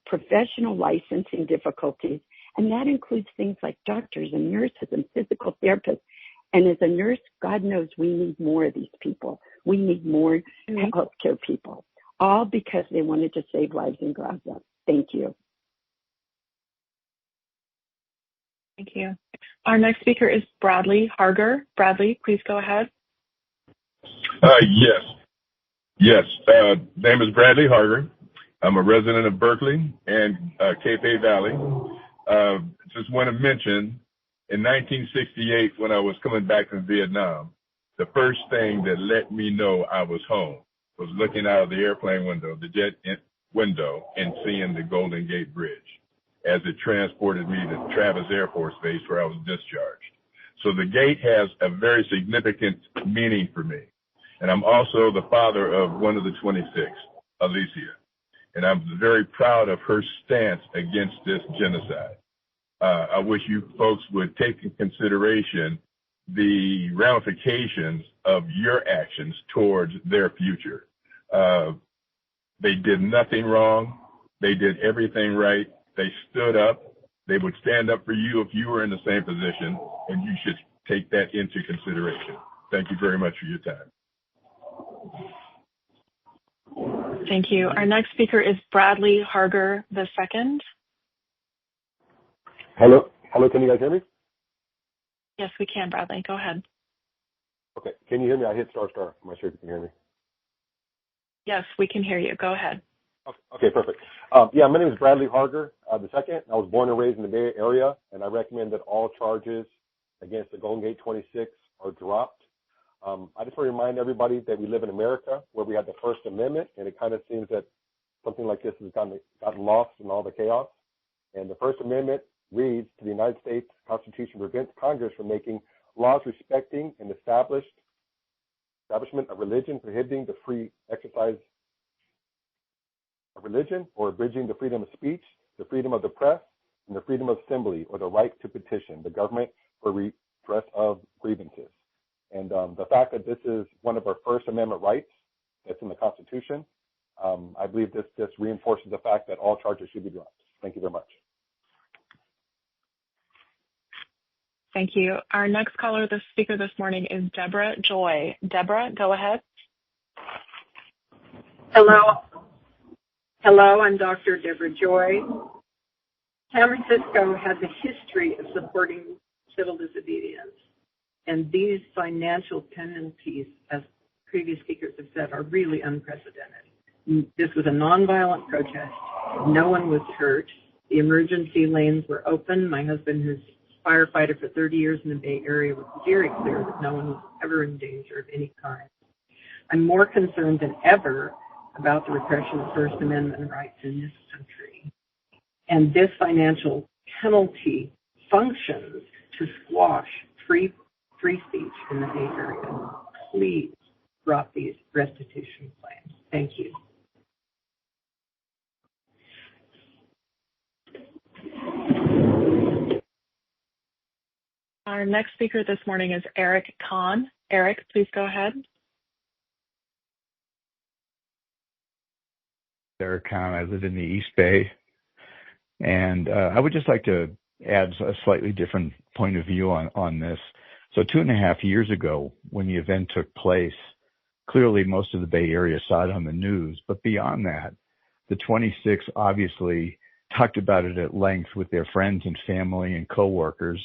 professional licensing difficulties, and that includes things like doctors and nurses and physical therapists. And as a nurse, God knows we need more of these people. We need more healthcare people, all because they wanted to save lives in Gaza. Thank you. Thank you. Our next speaker is Bradley Harger. Bradley, please go ahead. Yes. Name is Bradley Harger. I'm a resident of Berkeley and Cape Valley. Just want to mention, in 1968, when I was coming back from Vietnam, the first thing that let me know I was home was looking out of the airplane window, the jet window, and seeing the Golden Gate Bridge as it transported me to Travis Air Force Base where I was discharged. So the gate has a very significant meaning for me. And I'm also the father of one of the 26, Alicia. And I'm very proud of her stance against this genocide. I wish you folks would take in consideration the ramifications of your actions towards their future. They did nothing wrong. They did everything right. They stood up. They would stand up for you if you were in the same position, and you should take that into consideration. Thank you very much for your time. Thank you. Our next speaker is Bradley Harger II. Hello, can you guys hear me? Yes, we can, Bradley. Go ahead. Okay, can you hear me? I hit star. I'm not sure if you can hear me. Yes, we can hear you. Go ahead. Okay, perfect. My name is Bradley Harger II. I was born and raised in the Bay Area, and I recommend that all charges against the Golden Gate 26 are dropped. I just want to remind everybody that we live in America where we have the First Amendment, and it kind of seems that something like this has gotten lost in all the chaos. And the First Amendment reads, to the United States Constitution prevents Congress from making laws respecting an establishment of religion, prohibiting the free exercise of religion, or abridging the freedom of speech, the freedom of the press, and the freedom of assembly, or the right to petition the government for redress of grievances. And the fact that this is one of our First Amendment rights that's in the Constitution, I believe this just reinforces the fact that all charges should be dropped. Thank you very much. Thank you. Our next speaker this morning is Deborah Joy. Deborah, go ahead. Hello, I'm Dr. Deborah Joy. San Francisco has a history of supporting civil disobedience, and these financial penalties, as previous speakers have said, are really unprecedented. This was a nonviolent protest. No one was hurt. The emergency lanes were open. My husband, who's a firefighter for 30 years in the Bay Area, was very clear that no one was ever in danger of any kind. I'm more concerned than ever about the repression of First Amendment rights in this country. And this financial penalty functions to squash free speech in the Bay Area. Please drop these restitution claims. Thank you. Our next speaker this morning is Eric Kahn. Eric, please go ahead. Eric Kahn. I live in the East Bay, and I would just like to add a slightly different point of view on this. So 2.5 years ago, when the event took place, clearly most of the Bay Area saw it on the news, but beyond that, the 26 obviously talked about it at length with their friends and family and coworkers,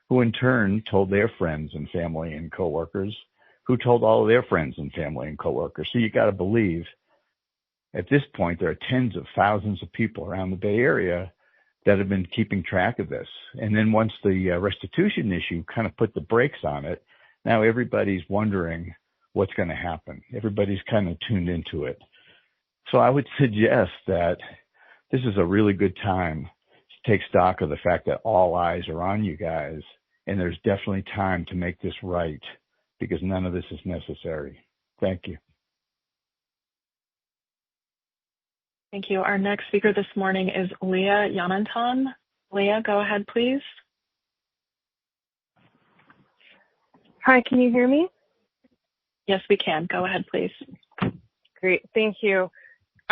who in turn told their friends and family and coworkers, who told all of their friends and family and coworkers. So you got to believe at this point, there are tens of thousands of people around the Bay Area that have been keeping track of this. And then once the restitution issue kind of put the brakes on it, now everybody's wondering what's going to happen. Everybody's kind of tuned into it. So I would suggest that this is a really good time to take stock of the fact that all eyes are on you guys, and there's definitely time to make this right, because none of this is necessary. Thank you. Thank you. Our next speaker this morning is Leah Yanantan. Leah, go ahead, please. Hi, can you hear me? Yes, we can. Go ahead, please. Great, thank you.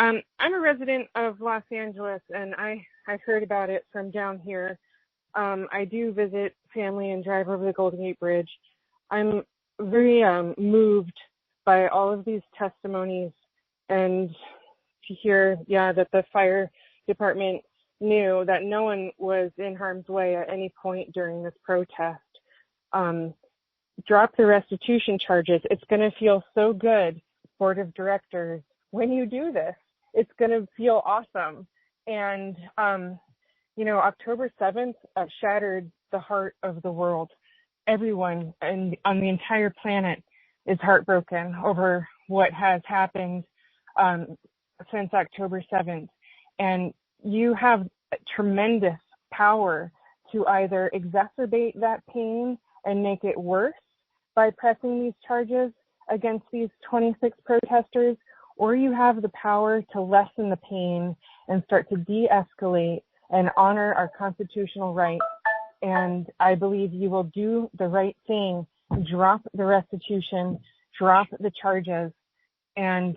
I'm a resident of Los Angeles, and I've heard about it from down here. I do visit family and drive over the Golden Gate Bridge. I'm very moved by all of these testimonies and to hear, that the fire department knew that no one was in harm's way at any point during this protest. Drop the restitution charges. It's going to feel so good, board of directors, when you do this. It's going to feel awesome. And, October 7th shattered the heart of the world. Everyone on the entire planet is heartbroken over what has happened since October 7th. And you have tremendous power to either exacerbate that pain and make it worse by pressing these charges against these 26 protesters, or you have the power to lessen the pain and start to de-escalate and honor our constitutional rights. And I believe you will do the right thing, drop the restitution, drop the charges, and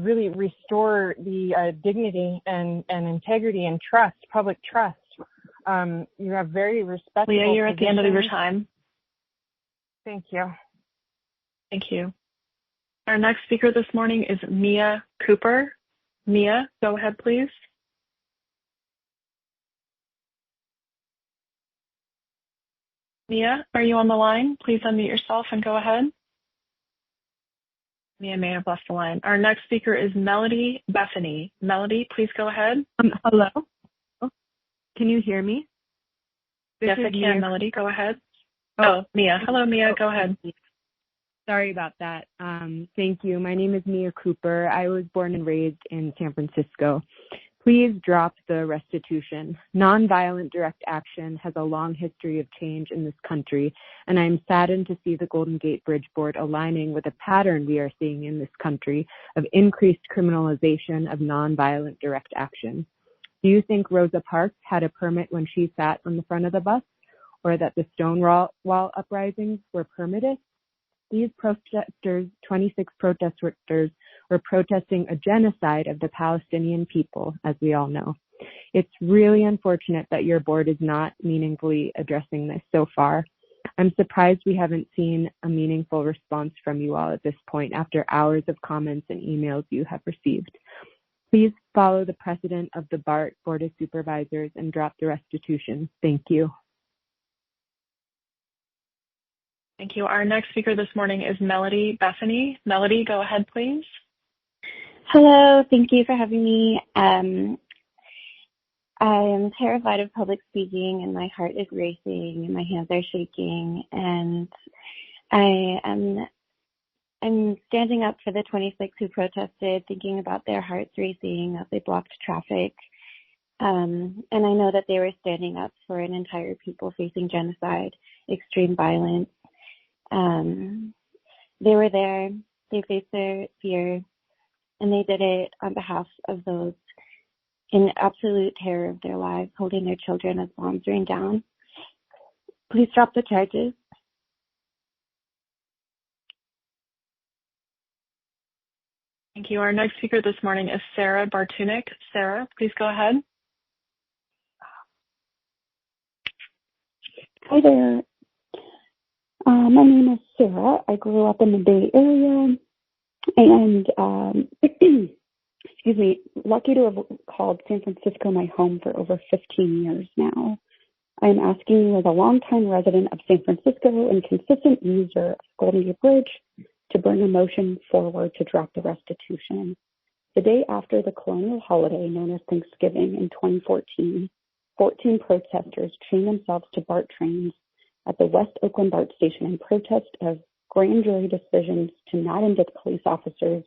really restore the dignity and integrity and trust, public trust. You have very respectable Leah, you're at the end of your positions. time. Thank you. Thank you. Our next speaker this morning is Mia Cooper. Mia, go ahead, please. Mia, are you on the line? Please unmute yourself and go ahead. Mia may have left the line. Our next speaker is Melody Bethany. Melody, please go ahead. Hello. Oh, can you hear me? Yes, I can. Melody, go ahead. Oh, Mia. Hello, Mia. Go ahead. Sorry about that. Thank you. My name is Mia Cooper. I was born and raised in San Francisco. Please drop the restitution. Nonviolent direct action has a long history of change in this country, and I'm saddened to see the Golden Gate Bridge Board aligning with a pattern we are seeing in this country of increased criminalization of nonviolent direct action. Do you think Rosa Parks had a permit when she sat on the front of the bus, or that the Stonewall uprisings were permitted? These protesters, 26 protesters, were protesting a genocide of the Palestinian people, as we all know. It's really unfortunate that your board is not meaningfully addressing this so far. I'm surprised we haven't seen a meaningful response from you all at this point after hours of comments and emails you have received. Please follow the precedent of the BART Board of Supervisors and drop the restitution. Thank you. Thank you. Our next speaker this morning is Melody Bethany. Melody, go ahead, please. Hello, thank you for having me. I am terrified of public speaking, and my heart is racing, and my hands are shaking, and I'm standing up for the 26 who protested, thinking about their hearts racing as they blocked traffic. And I know that they were standing up for an entire people facing genocide, extreme violence. They were there, they faced their fear, and they did it on behalf of those in absolute terror of their lives, holding their children as bombs rain down. Please drop the charges. Thank you. Our next speaker this morning is Sarah Bartunik. Sarah, please go ahead. Hi there. My name is Sarah. I grew up in the Bay Area and, excuse me, lucky to have called San Francisco my home for over 15 years now. I am asking you as a longtime resident of San Francisco and consistent user of Golden Gate Bridge to bring a motion forward to drop the restitution. The day after the colonial holiday known as Thanksgiving in 2014, 14 protesters chained themselves to BART trains at the West Oakland BART station in protest of grand jury decisions to not indict police officers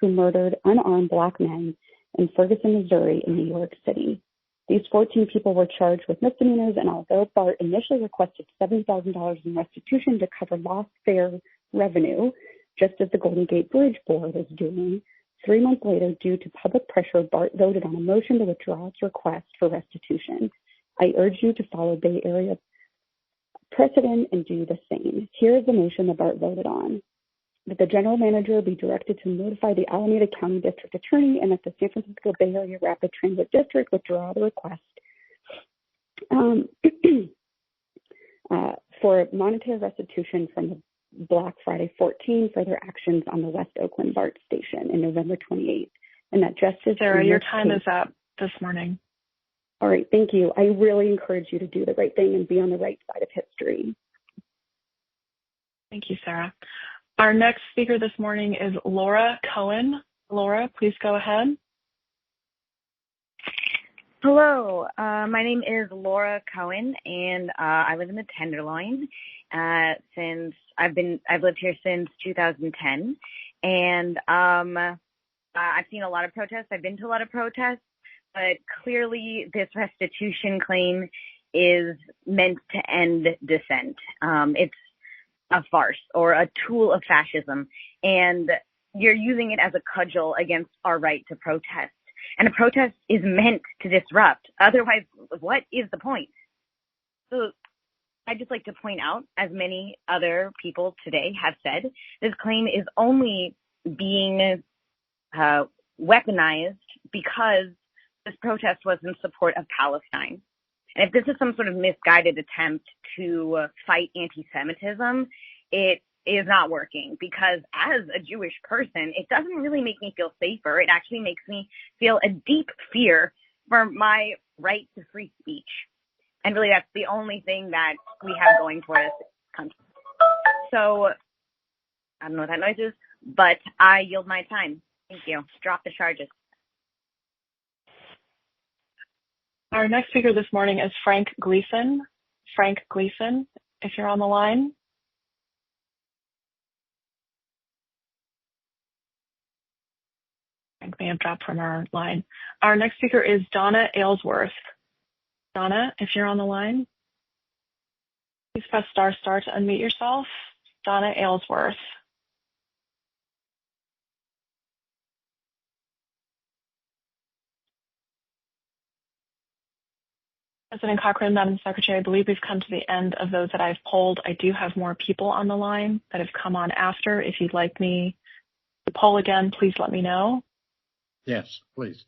who murdered unarmed Black men in Ferguson, Missouri in New York City. These 14 people were charged with misdemeanors, and although BART initially requested $70,000 in restitution to cover lost fare revenue, just as the Golden Gate Bridge Board is doing, 3 months later, due to public pressure, BART voted on a motion to withdraw its request for restitution. I urge you to follow Bay Area precedent and do the same. Here is the motion that BART voted on: that the general manager be directed to notify the Alameda County District Attorney and that the San Francisco Bay Area Rapid Transit District withdraw the request for monetary restitution from the Black Friday 14 further actions on the West Oakland BART station in November 28th, and that justice. Sarah, your time is up this morning. All right, thank you. I really encourage you to do the right thing and be on the right side of history. Thank you, Sarah. Our next speaker this morning is Laura Cohen. Laura, please go ahead. Hello, my name is Laura Cohen, and I live in the Tenderloin. Since I've lived here since 2010, and I've seen a lot of protests. I've been to a lot of protests, but clearly this restitution claim is meant to end dissent. It's a farce or a tool of fascism, and you're using it as a cudgel against our right to protest. And a protest is meant to disrupt. Otherwise, what is the point? So I'd just like to point out, as many other people today have said, this claim is only being weaponized because this protest was in support of Palestine. And if this is some sort of misguided attempt to fight anti-Semitism, it is not working, because as a Jewish person, it doesn't really make me feel safer. It actually makes me feel a deep fear for my right to free speech. And really, that's the only thing that we have going for this country. So I don't know what that noise is, but I yield my time. Thank you. Drop the charges. Our next speaker this morning is Frank Gleason. Frank Gleason, if you're on the line. Frank may have dropped from our line. Our next speaker is Donna Aylesworth. Donna, if you're on the line, please press ** to unmute yourself. Donna Aylesworth. President Cochran, Madam Secretary, I believe we've come to the end of those that I've polled. I do have more people on the line that have come on after. If you'd like me to poll again, please let me know. Yes, please.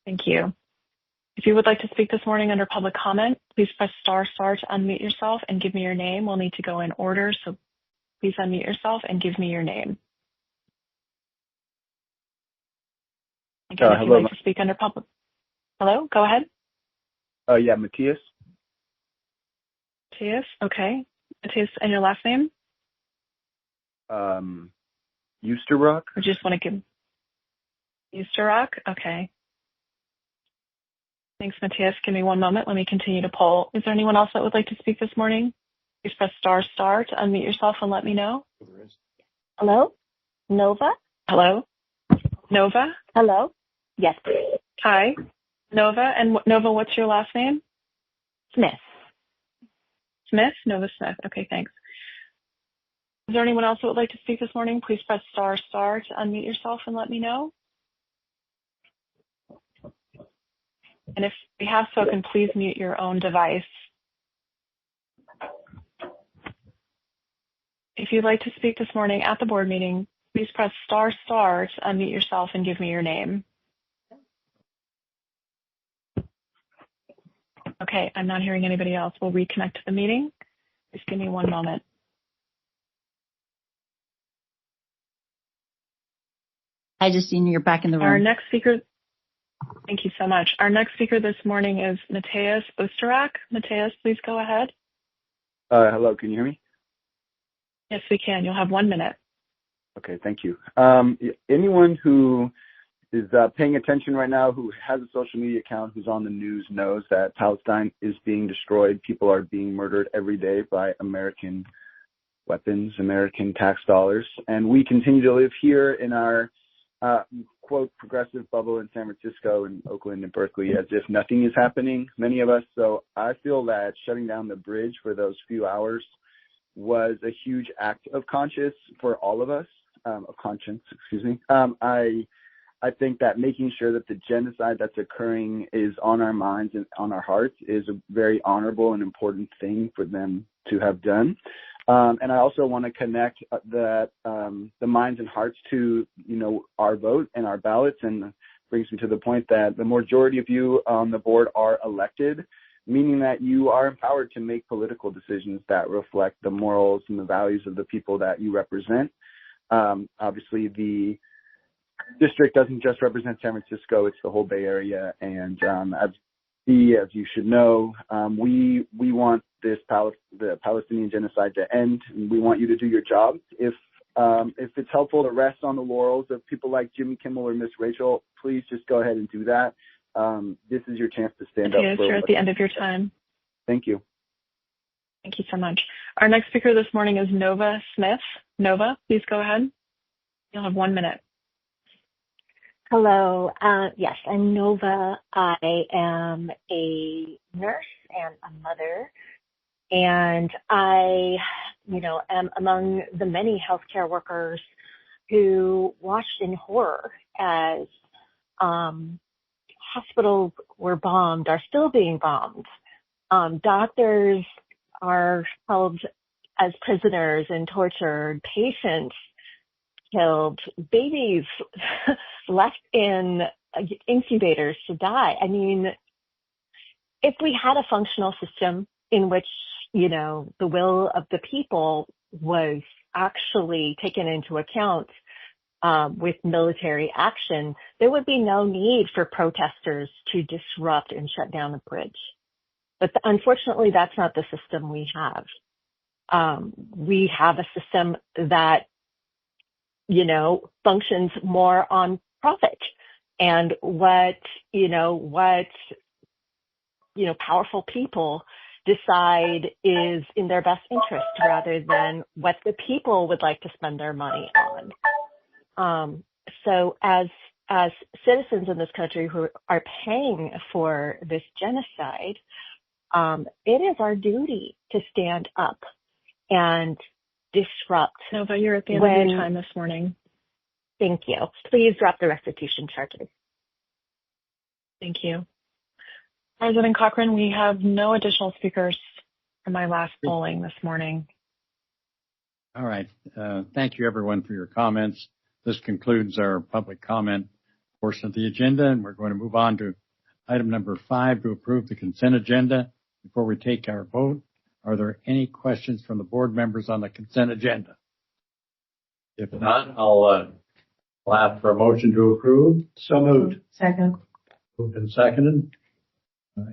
Thank you. If you would like to speak this morning under public comment, please press ** to unmute yourself and give me your name. We'll need to go in order, so please unmute yourself and give me your name. Again, if you'd like to speak under public. Hello, go ahead. Yeah, Matthias. Matthias, okay. Matthias, and your last name? Eusterock. Or just want to give Eusterock? Okay. Thanks, Matthias. Give me one moment. Let me continue to poll. Is there anyone else that would like to speak this morning? Please press ** to unmute yourself and let me know. Hello? Nova? Hello? Nova? Hello? Yes. Hi. Nova. And Nova, what's your last name? Smith. Smith? Nova Smith. Okay, thanks. Is there anyone else that would like to speak this morning? Please press ** to unmute yourself and let me know. And if we have spoken, please mute your own device. If you'd like to speak this morning at the board meeting, please press ** to unmute yourself and give me your name. Okay, I'm not hearing anybody else. We'll reconnect to the meeting. Just give me one moment. Hi, Justine, you're back in the room. Our next speaker, thank you so much. Our next speaker this morning is Matthias Osterach. Matthias, please go ahead. Hello, can you hear me? Yes, we can. You'll have 1 minute. Okay, thank you. Anyone who is paying attention right now, who has a social media account, who's on the news, knows that Palestine is being destroyed. People are being murdered every day by American weapons, American tax dollars. And we continue to live here in our, quote, progressive bubble in San Francisco and Oakland and Berkeley as if nothing is happening, many of us. So I feel that shutting down the bridge for those few hours was a huge act of conscience for all of us, I think that making sure that the genocide that's occurring is on our minds and on our hearts is a very honorable and important thing for them to have done. And I also want to connect the minds and hearts to, our vote and our ballots, and brings me to the point that the majority of you on the board are elected, meaning that you are empowered to make political decisions that reflect the morals and the values of the people that you represent. Obviously, the district doesn't just represent San Francisco, it's the whole Bay Area. And as you should know, we want the Palestinian genocide to end, and we want you to do your job. If it's helpful to rest on the laurels of people like Jimmy Kimmel or Miss Rachel, please just go ahead and do that. This is your chance to stand up. You're at the end of your time. Thank you. Thank you so much. Our next speaker this morning is Nova Smith. Nova, please go ahead. You'll have 1 minute. Hello. Yes, I'm Nova. I am a nurse and a mother, and I, am among the many healthcare workers who watched in horror as hospitals were bombed, are still being bombed. Doctors are held as prisoners and tortured. Patients killed. Babies left in incubators to die. I mean, if we had a functional system in which, the will of the people was actually taken into account with military action, there would be no need for protesters to disrupt and shut down the bridge. But unfortunately, that's not the system we have. We have a system that, functions more on profit and what powerful people decide is in their best interest rather than what the people would like to spend their money on. So as citizens in this country who are paying for this genocide, it is our duty to stand up and disrupt. Nova, you're at the end of your time this morning. Thank you. Please drop the restitution charges. Thank you. President Cochran, we have no additional speakers from my last polling this morning. All right. Thank you, everyone, for your comments. This concludes our public comment portion of the agenda, and we're going to move on to item number 5 to approve the consent agenda. Before we take our vote, are there any questions from the board members on the consent agenda? If not, I'll ask for a motion to approve. So moved. Second. Moved and seconded.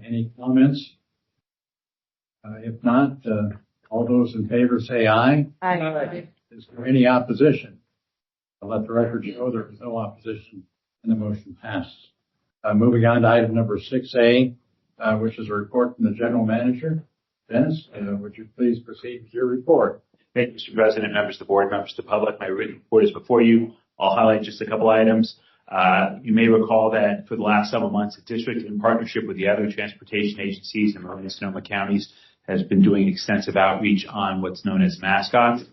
Any comments? If not, all those in favor say aye. Aye. Is there any opposition? I'll let the record show there is no opposition and the motion passes. Moving on to item number 6A, which is a report from the general manager. Dennis, would you please proceed with your report? Thank you, Mr. President, members of the board, members of the public. My written report is before you. I'll highlight just a couple items. You may recall that for the last several months, the district, in partnership with the other transportation agencies in Marin and Sonoma counties, has been doing extensive outreach on what's known as mascots.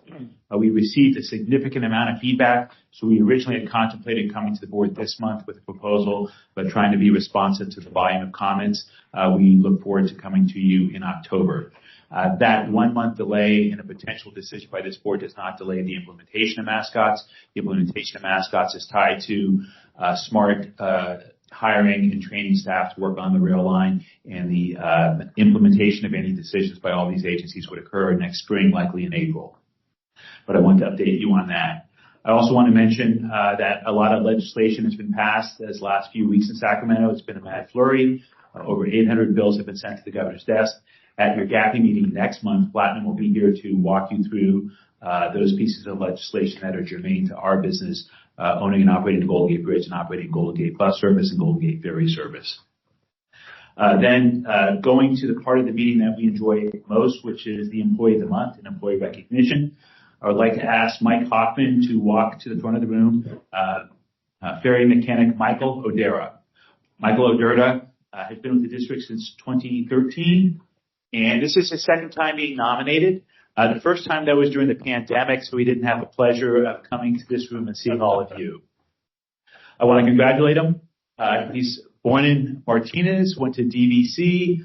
We received a significant amount of feedback, so we originally had contemplated coming to the board this month with a proposal, but trying to be responsive to the volume of comments, we look forward to coming to you in October. That 1 month delay in a potential decision by this board does not delay the implementation of mascots. The implementation of mascots is tied to smart hiring and training staff to work on the rail line, and the implementation of any decisions by all these agencies would occur next spring, likely in April. But I want to update you on that. I also want to mention that a lot of legislation has been passed this last few weeks in Sacramento. It's been a mad flurry. Over 800 bills have been sent to the governor's desk. At your GAPI meeting next month, Platinum will be here to walk you through those pieces of legislation that are germane to our business, owning and operating the Golden Gate Bridge and operating Golden Gate Bus Service and Golden Gate Ferry Service. Then going to the part of the meeting that we enjoy most, which is the Employee of the Month and Employee Recognition. I would like to ask Mike Hoffman to walk to the front of the room. Ferry mechanic Michael Odera. Michael Odera has been with the district since 2013, and this is his second time being nominated. The first time that was during the pandemic, so he didn't have the pleasure of coming to this room and seeing all of you. I want to congratulate him. He's born in Martinez, went to DVC,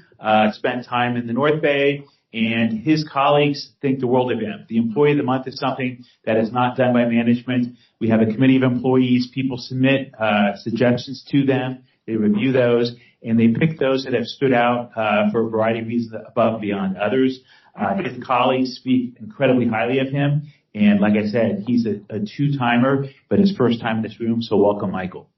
spent time in the North Bay, and his colleagues think the world of him. The Employee of the Month is something that is not done by management. We have a committee of employees. People submit suggestions to them. They review those, and they pick those that have stood out for a variety of reasons above and beyond others. His colleagues speak incredibly highly of him, and like I said, he's a two-timer, but his first time in this room, so welcome, Michael.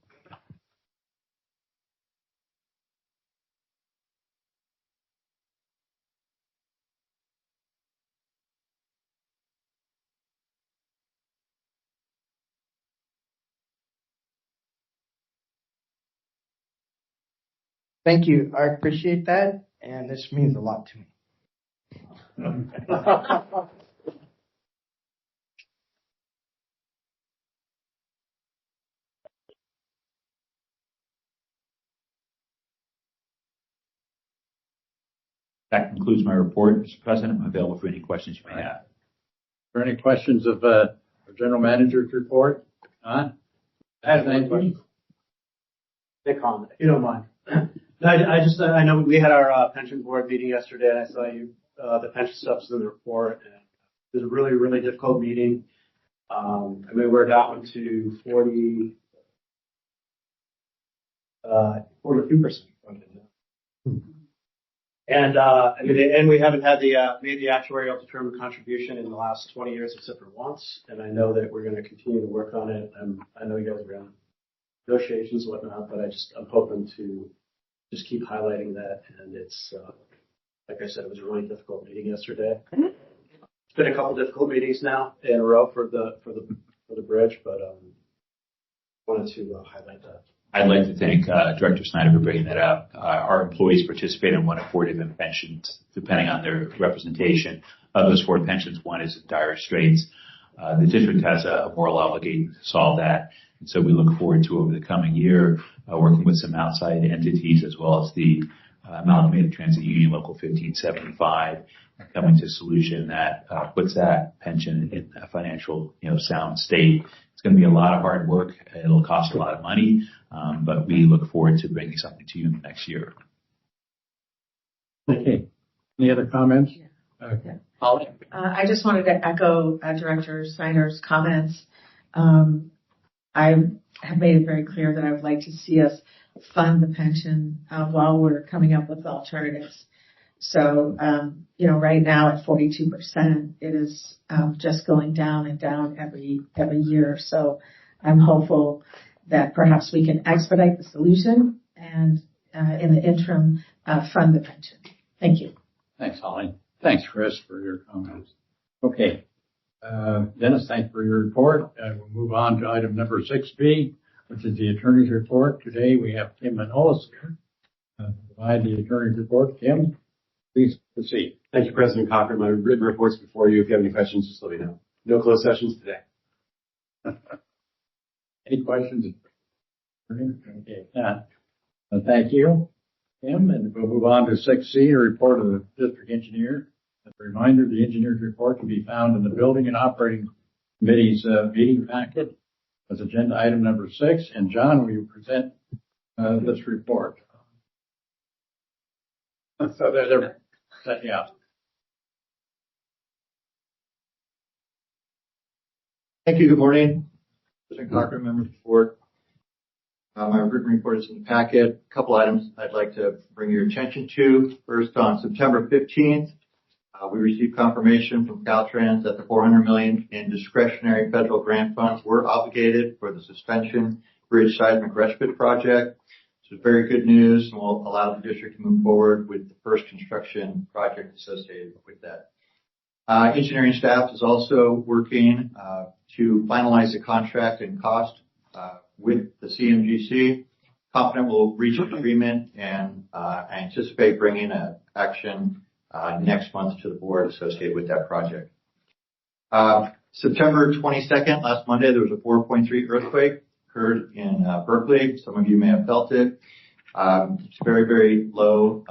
Thank you. I appreciate that, and this means a lot to me. That concludes my report, Mr. President. I'm available for any questions you may have. Are there any questions of our General Manager's report? I have one question. Big comment, if you don't mind. I know we had our pension board meeting yesterday, and I saw you, the pension stuff's in the report, and it was a really, really difficult meeting. I mean, we're down to 42%. And we haven't had made the actuarial determined contribution in the last 20 years except for once. And I know that we're going to continue to work on it. I know you guys are in negotiations and whatnot, but I'm hoping to just keep highlighting that. And it's, like I said, it was a really difficult meeting yesterday. It's been a couple difficult meetings now in a row for the bridge, but wanted to highlight that. I'd like to thank Director Snyder for bringing that up. Our employees participate in one of 4 different pensions, depending on their representation. Of those 4 pensions, one is in dire straits. The district has a moral obligation to solve that. And so we look forward to, over the coming year, working with some outside entities as well as the Amalgamated Transit Union Local 1575, coming to a solution that puts that pension in a financial, sound state. It's going to be a lot of hard work. It'll cost a lot of money, but we look forward to bringing something to you in the next year. Okay. Any other comments? Okay. Holly? I just wanted to echo Director Snyder's comments. I have made it very clear that I would like to see us fund the pension while we're coming up with alternatives. So, right now at 42%, it is just going down and down every year. So I'm hopeful that perhaps we can expedite the solution and in the interim fund the pension. Thank you. Thanks, Holly. Thanks, Chris, for your comments. Okay. Dennis, thanks for your report. We'll move on to item number 6B, which is the attorney's report. Today we have Kim Manolis here to provide the attorney's report. Kim, please proceed. Thank you, President Cochran. My written report's before you. If you have any questions, just let me know. No closed sessions today. Any questions? Okay. Thank you, Kim. And we'll move on to 6C, a report of the district engineer. As a reminder, the engineer's report can be found in the Building and Operating Committee's meeting packet as agenda item number 6. And John, will you present this report? So yeah. Thank you. Good morning. President Cochran, members of the board. My written report is in the packet. A couple items I'd like to bring your attention to. First, on September 15th, we received confirmation from Caltrans that the $400 million in discretionary federal grant funds were obligated for the Suspension Bridge Seismic Respite Project. This is very good news and will allow the district to move forward with the first construction project associated with that. Engineering staff is also working to finalize the contract and cost with the CMGC. Confident we'll reach an agreement, and I anticipate bringing an action next month to the board associated with that project. September 22nd, last Monday, there was a 4.3 earthquake occurred in Berkeley. Some of you may have felt it. It's very, very low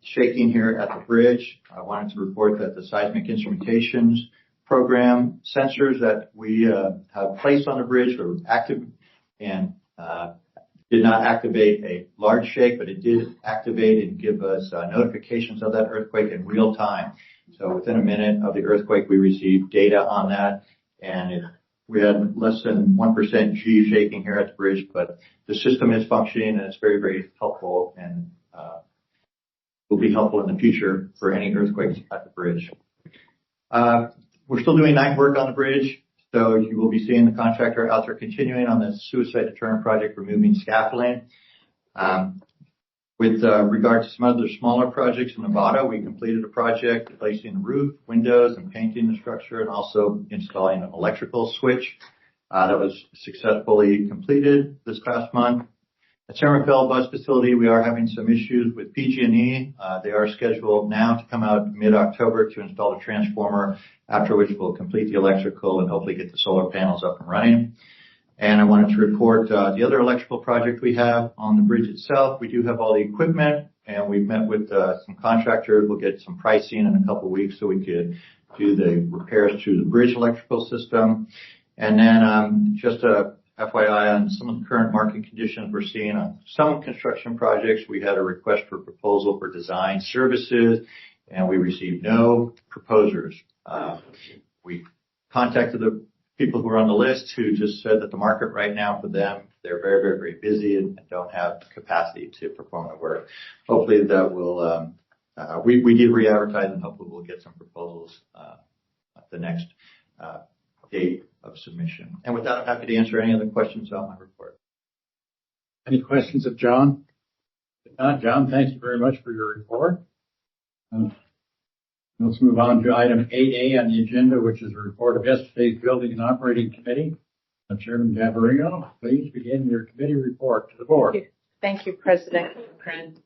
shaking here at the bridge. I wanted to report that the seismic instrumentations program sensors that we have placed on the bridge were active and did not activate a large shake, but it did activate and give us notifications of that earthquake in real time. So within a minute of the earthquake, we received data on that, and we had less than 1% G shaking here at the bridge, but the system is functioning and it's very, very helpful and will be helpful in the future for any earthquakes at the bridge. We're still doing night work on the bridge, so you will be seeing the contractor out there continuing on the suicide deterrent project, removing scaffolding. With regard to some other smaller projects in Nevada, we completed a project replacing the roof, windows, and painting the structure, and also installing an electrical switch. That was successfully completed this past month. At San Rafael Bus Facility, we are having some issues with PG&E. They are scheduled now to come out mid-October to install the transformer, after which we'll complete the electrical and hopefully get the solar panels up and running. And I wanted to report the other electrical project we have on the bridge itself. We do have all the equipment, and we've met with some contractors. We'll get some pricing in a couple of weeks so we could do the repairs to the bridge electrical system. And then just a FYI on some of the current market conditions we're seeing on some construction projects. We had a request for proposal for design services, and we received no proposers. We contacted the people who are on the list who just said that the market right now for them, they're very, very, very busy and don't have capacity to perform the work. Hopefully that will, we did re-advertise and hopefully we'll get some proposals at the next date of submission. And with that, I'm happy to answer any other questions on my report. Any questions of John? If not, John, thank you very much for your report. Let's move on to item 8A on the agenda, which is a report of yesterday's Building and Operating Committee. Chairman Gabarino, please begin your committee report to the board. Thank you, President Cochran.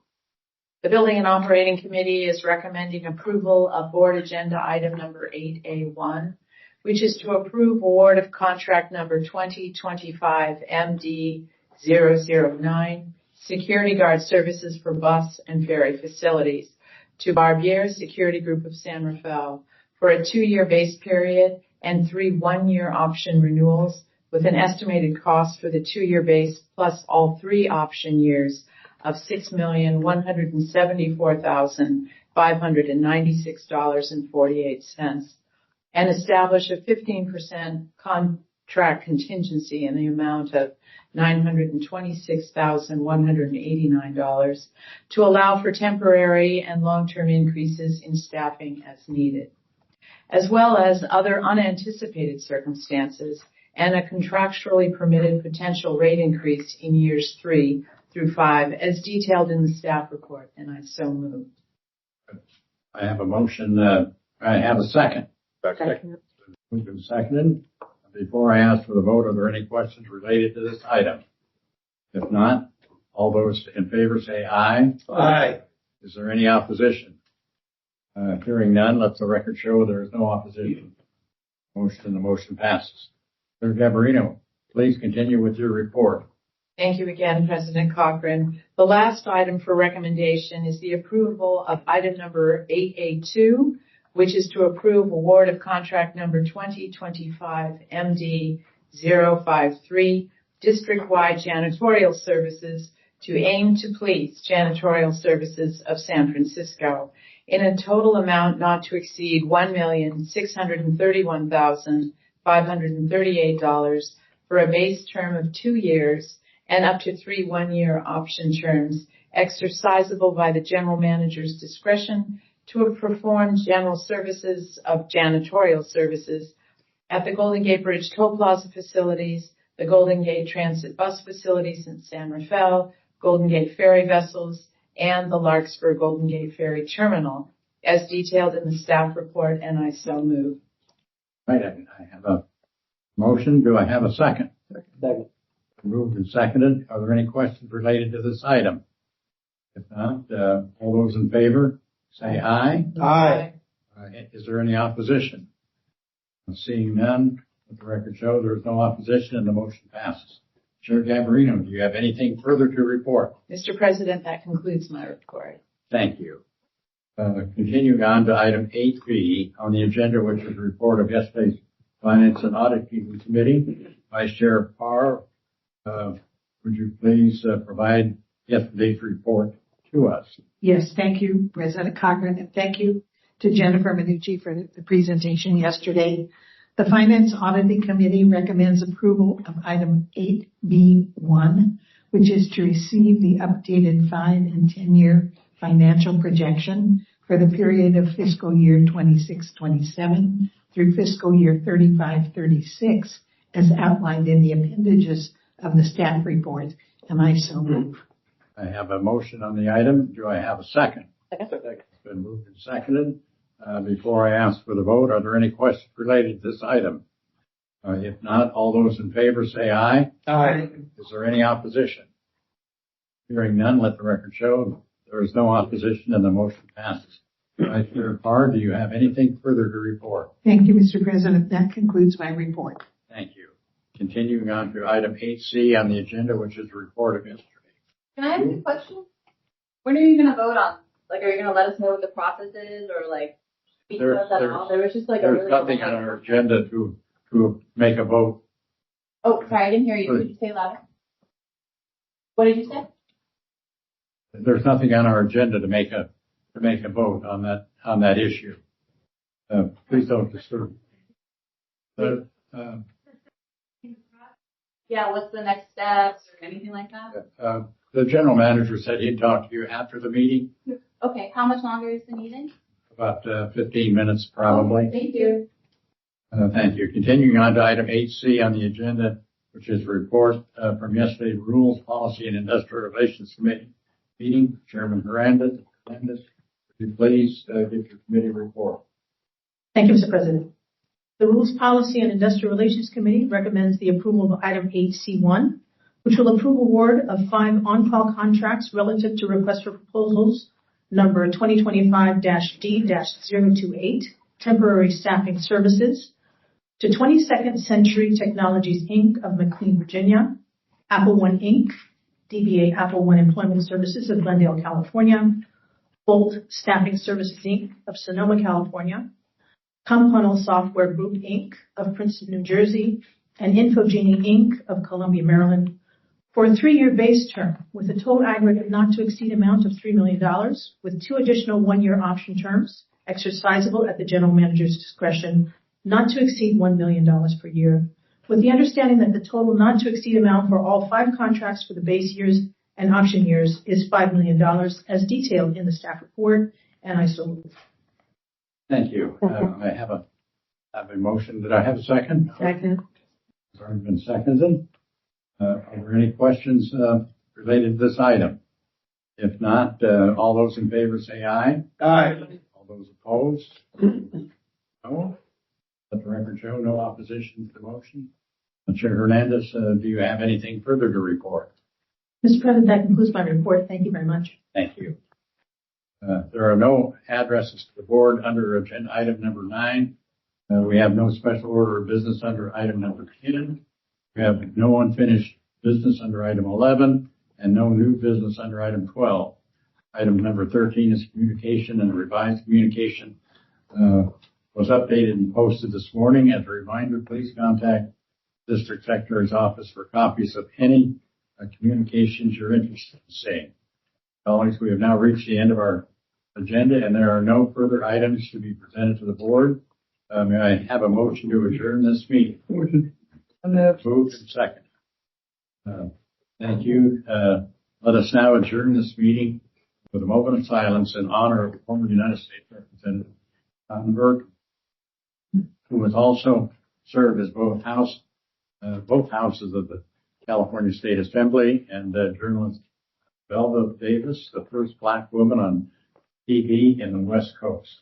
The Building and Operating Committee is recommending approval of board agenda item number 8A1, which is to approve award of contract number 2025 MD009, Security Guard Services for Bus and Ferry Facilities, to Barbier Security Group of San Rafael for a 2-year base period and 3 one-year option renewals, with an estimated cost for the 2-year base plus all 3 option years of $6,174,596.48, and establish a 15% contract contingency in the amount of $926,189 to allow for temporary and long-term increases in staffing as needed, as well as other unanticipated circumstances and a contractually permitted potential rate increase in years 3 through 5 as detailed in the staff report, and I so move. I have a motion. I have a second. Second. Moved and seconded. Before I ask for the vote, are there any questions related to this item? If not, all those in favor say aye. Aye. Is there any opposition? Hearing none, let the record show there is no opposition. The motion passes. Senator Gabarino, please continue with your report. Thank you again, President Cochran. The last item for recommendation is the approval of item number 8A2, which is to approve award of contract number 2025 MD053, district-wide janitorial services to Aim to Please Janitorial Services of San Francisco in a total amount not to exceed $1,631,500 $538 for a base term of 2 years and up to 3 one-year option terms, exercisable by the general manager's discretion to perform general services of janitorial services at the Golden Gate Bridge Toll Plaza facilities, the Golden Gate Transit Bus Facilities in San Rafael, Golden Gate Ferry Vessels, and the Larkspur Golden Gate Ferry Terminal, as detailed in the staff report, and I so move. Right, I have a motion. Do I have a second? Second. Moved and seconded. Are there any questions related to this item? If not, all those in favor, say aye. Aye. Is there any opposition? Seeing none, let the record show there is no opposition and the motion passes. Chair Gabarino, do you have anything further to report? Mr. President, that concludes my report. Thank you. Continuing on to item 8B on the agenda, which is a report of yesterday's Finance and Audit Committee. Vice Chair Parr, would you please provide yesterday's report to us? Yes, thank you, President Cochran, and thank you to Jennifer Minucci for the presentation yesterday. The Finance Auditing Committee recommends approval of item 8B1, which is to receive the updated 5 and 10-year financial projection for the period of fiscal year 26-27 through fiscal year 35-36, as outlined in the appendages of the staff report, and I so move. I have a motion on the item. Do I have a second? Second. It's been moved and seconded. Before I ask for the vote, are there any questions related to this item? If not, all those in favor say aye. Aye. Is there any opposition? Hearing none, let the record show there is no opposition and the motion passes. Vice Chair Parr, do you have anything further to report? Thank you, Mr. President. That concludes my report. Thank you. Continuing on to item 8C on the agenda, which is a report of yesterday. Can I ask a question? When are you going to vote on? Like, are you going to let us know what the process is, or like speak to us at all? There was just like there's nothing on our agenda to make a vote. Oh, sorry, I didn't hear you. Could you say louder? What did you say? There's nothing on our agenda to make a vote on that issue. Please don't disturb. Yeah, what's the next steps or anything like that? The general manager said he'd talk to you after the meeting. Okay, how much longer is the meeting? About 15 minutes, probably. Oh, thank you. Thank you. Continuing on to item 8C on the agenda, which is a report from yesterday's Rules, Policy, and Industrial Relations Committee meeting. Chairman Hernandez, would you please give your committee report? Thank you, Mr. President. The Rules, Policy, and Industrial Relations Committee recommends the approval of item 8C1, which will approve award of 5 on-call contracts relative to request for proposals number 2025-D-028, temporary staffing services, to 22nd Century Technologies, Inc. of McLean, Virginia, Apple One, Inc., DBA Apple One Employment Services of Glendale, California, Bolt Staffing Services, Inc. of Sonoma, California, Componel Software Group, Inc. of Princeton, New Jersey, and Infogenie, Inc. of Columbia, Maryland, for a 3-year base term with a total aggregate not to exceed amount of $3 million, with 2 additional 1-year option terms, exercisable at the general manager's discretion, not to exceed $1 million per year, with the understanding that the total not to exceed amount for all 5 contracts for the base years and option years is $5 million, as detailed in the staff report, and I so move. Thank you. I have a motion. Did I have a second? Second. It's already been seconded. Are there any questions related to this item? If not, all those in favor say aye. Aye. All those opposed? No. Let the record show no opposition to the motion. Chair Hernandez, do you have anything further to report? Mr. President, that concludes my report. Thank you very much. Thank you. There are no addresses to the board under agenda item number 9. We have no special order of business under item number 10. We have no unfinished business under item 11 and no new business under item 12. Item number 13 is communication, and the revised communication was updated and posted this morning. As a reminder, please contact District Secretary's office for copies of any communications you're interested in seeing. Colleagues, we have now reached the end of our agenda, and there are no further items to be presented to the board. May I have a motion to adjourn this meeting? Motion. Moved and second. Thank you. Let us now adjourn this meeting with a moment of silence in honor of former United States Representative Tom Burke, who has also served as both houses of the California State Assembly, and journalist Belva Davis, the first black woman on TV in the West Coast.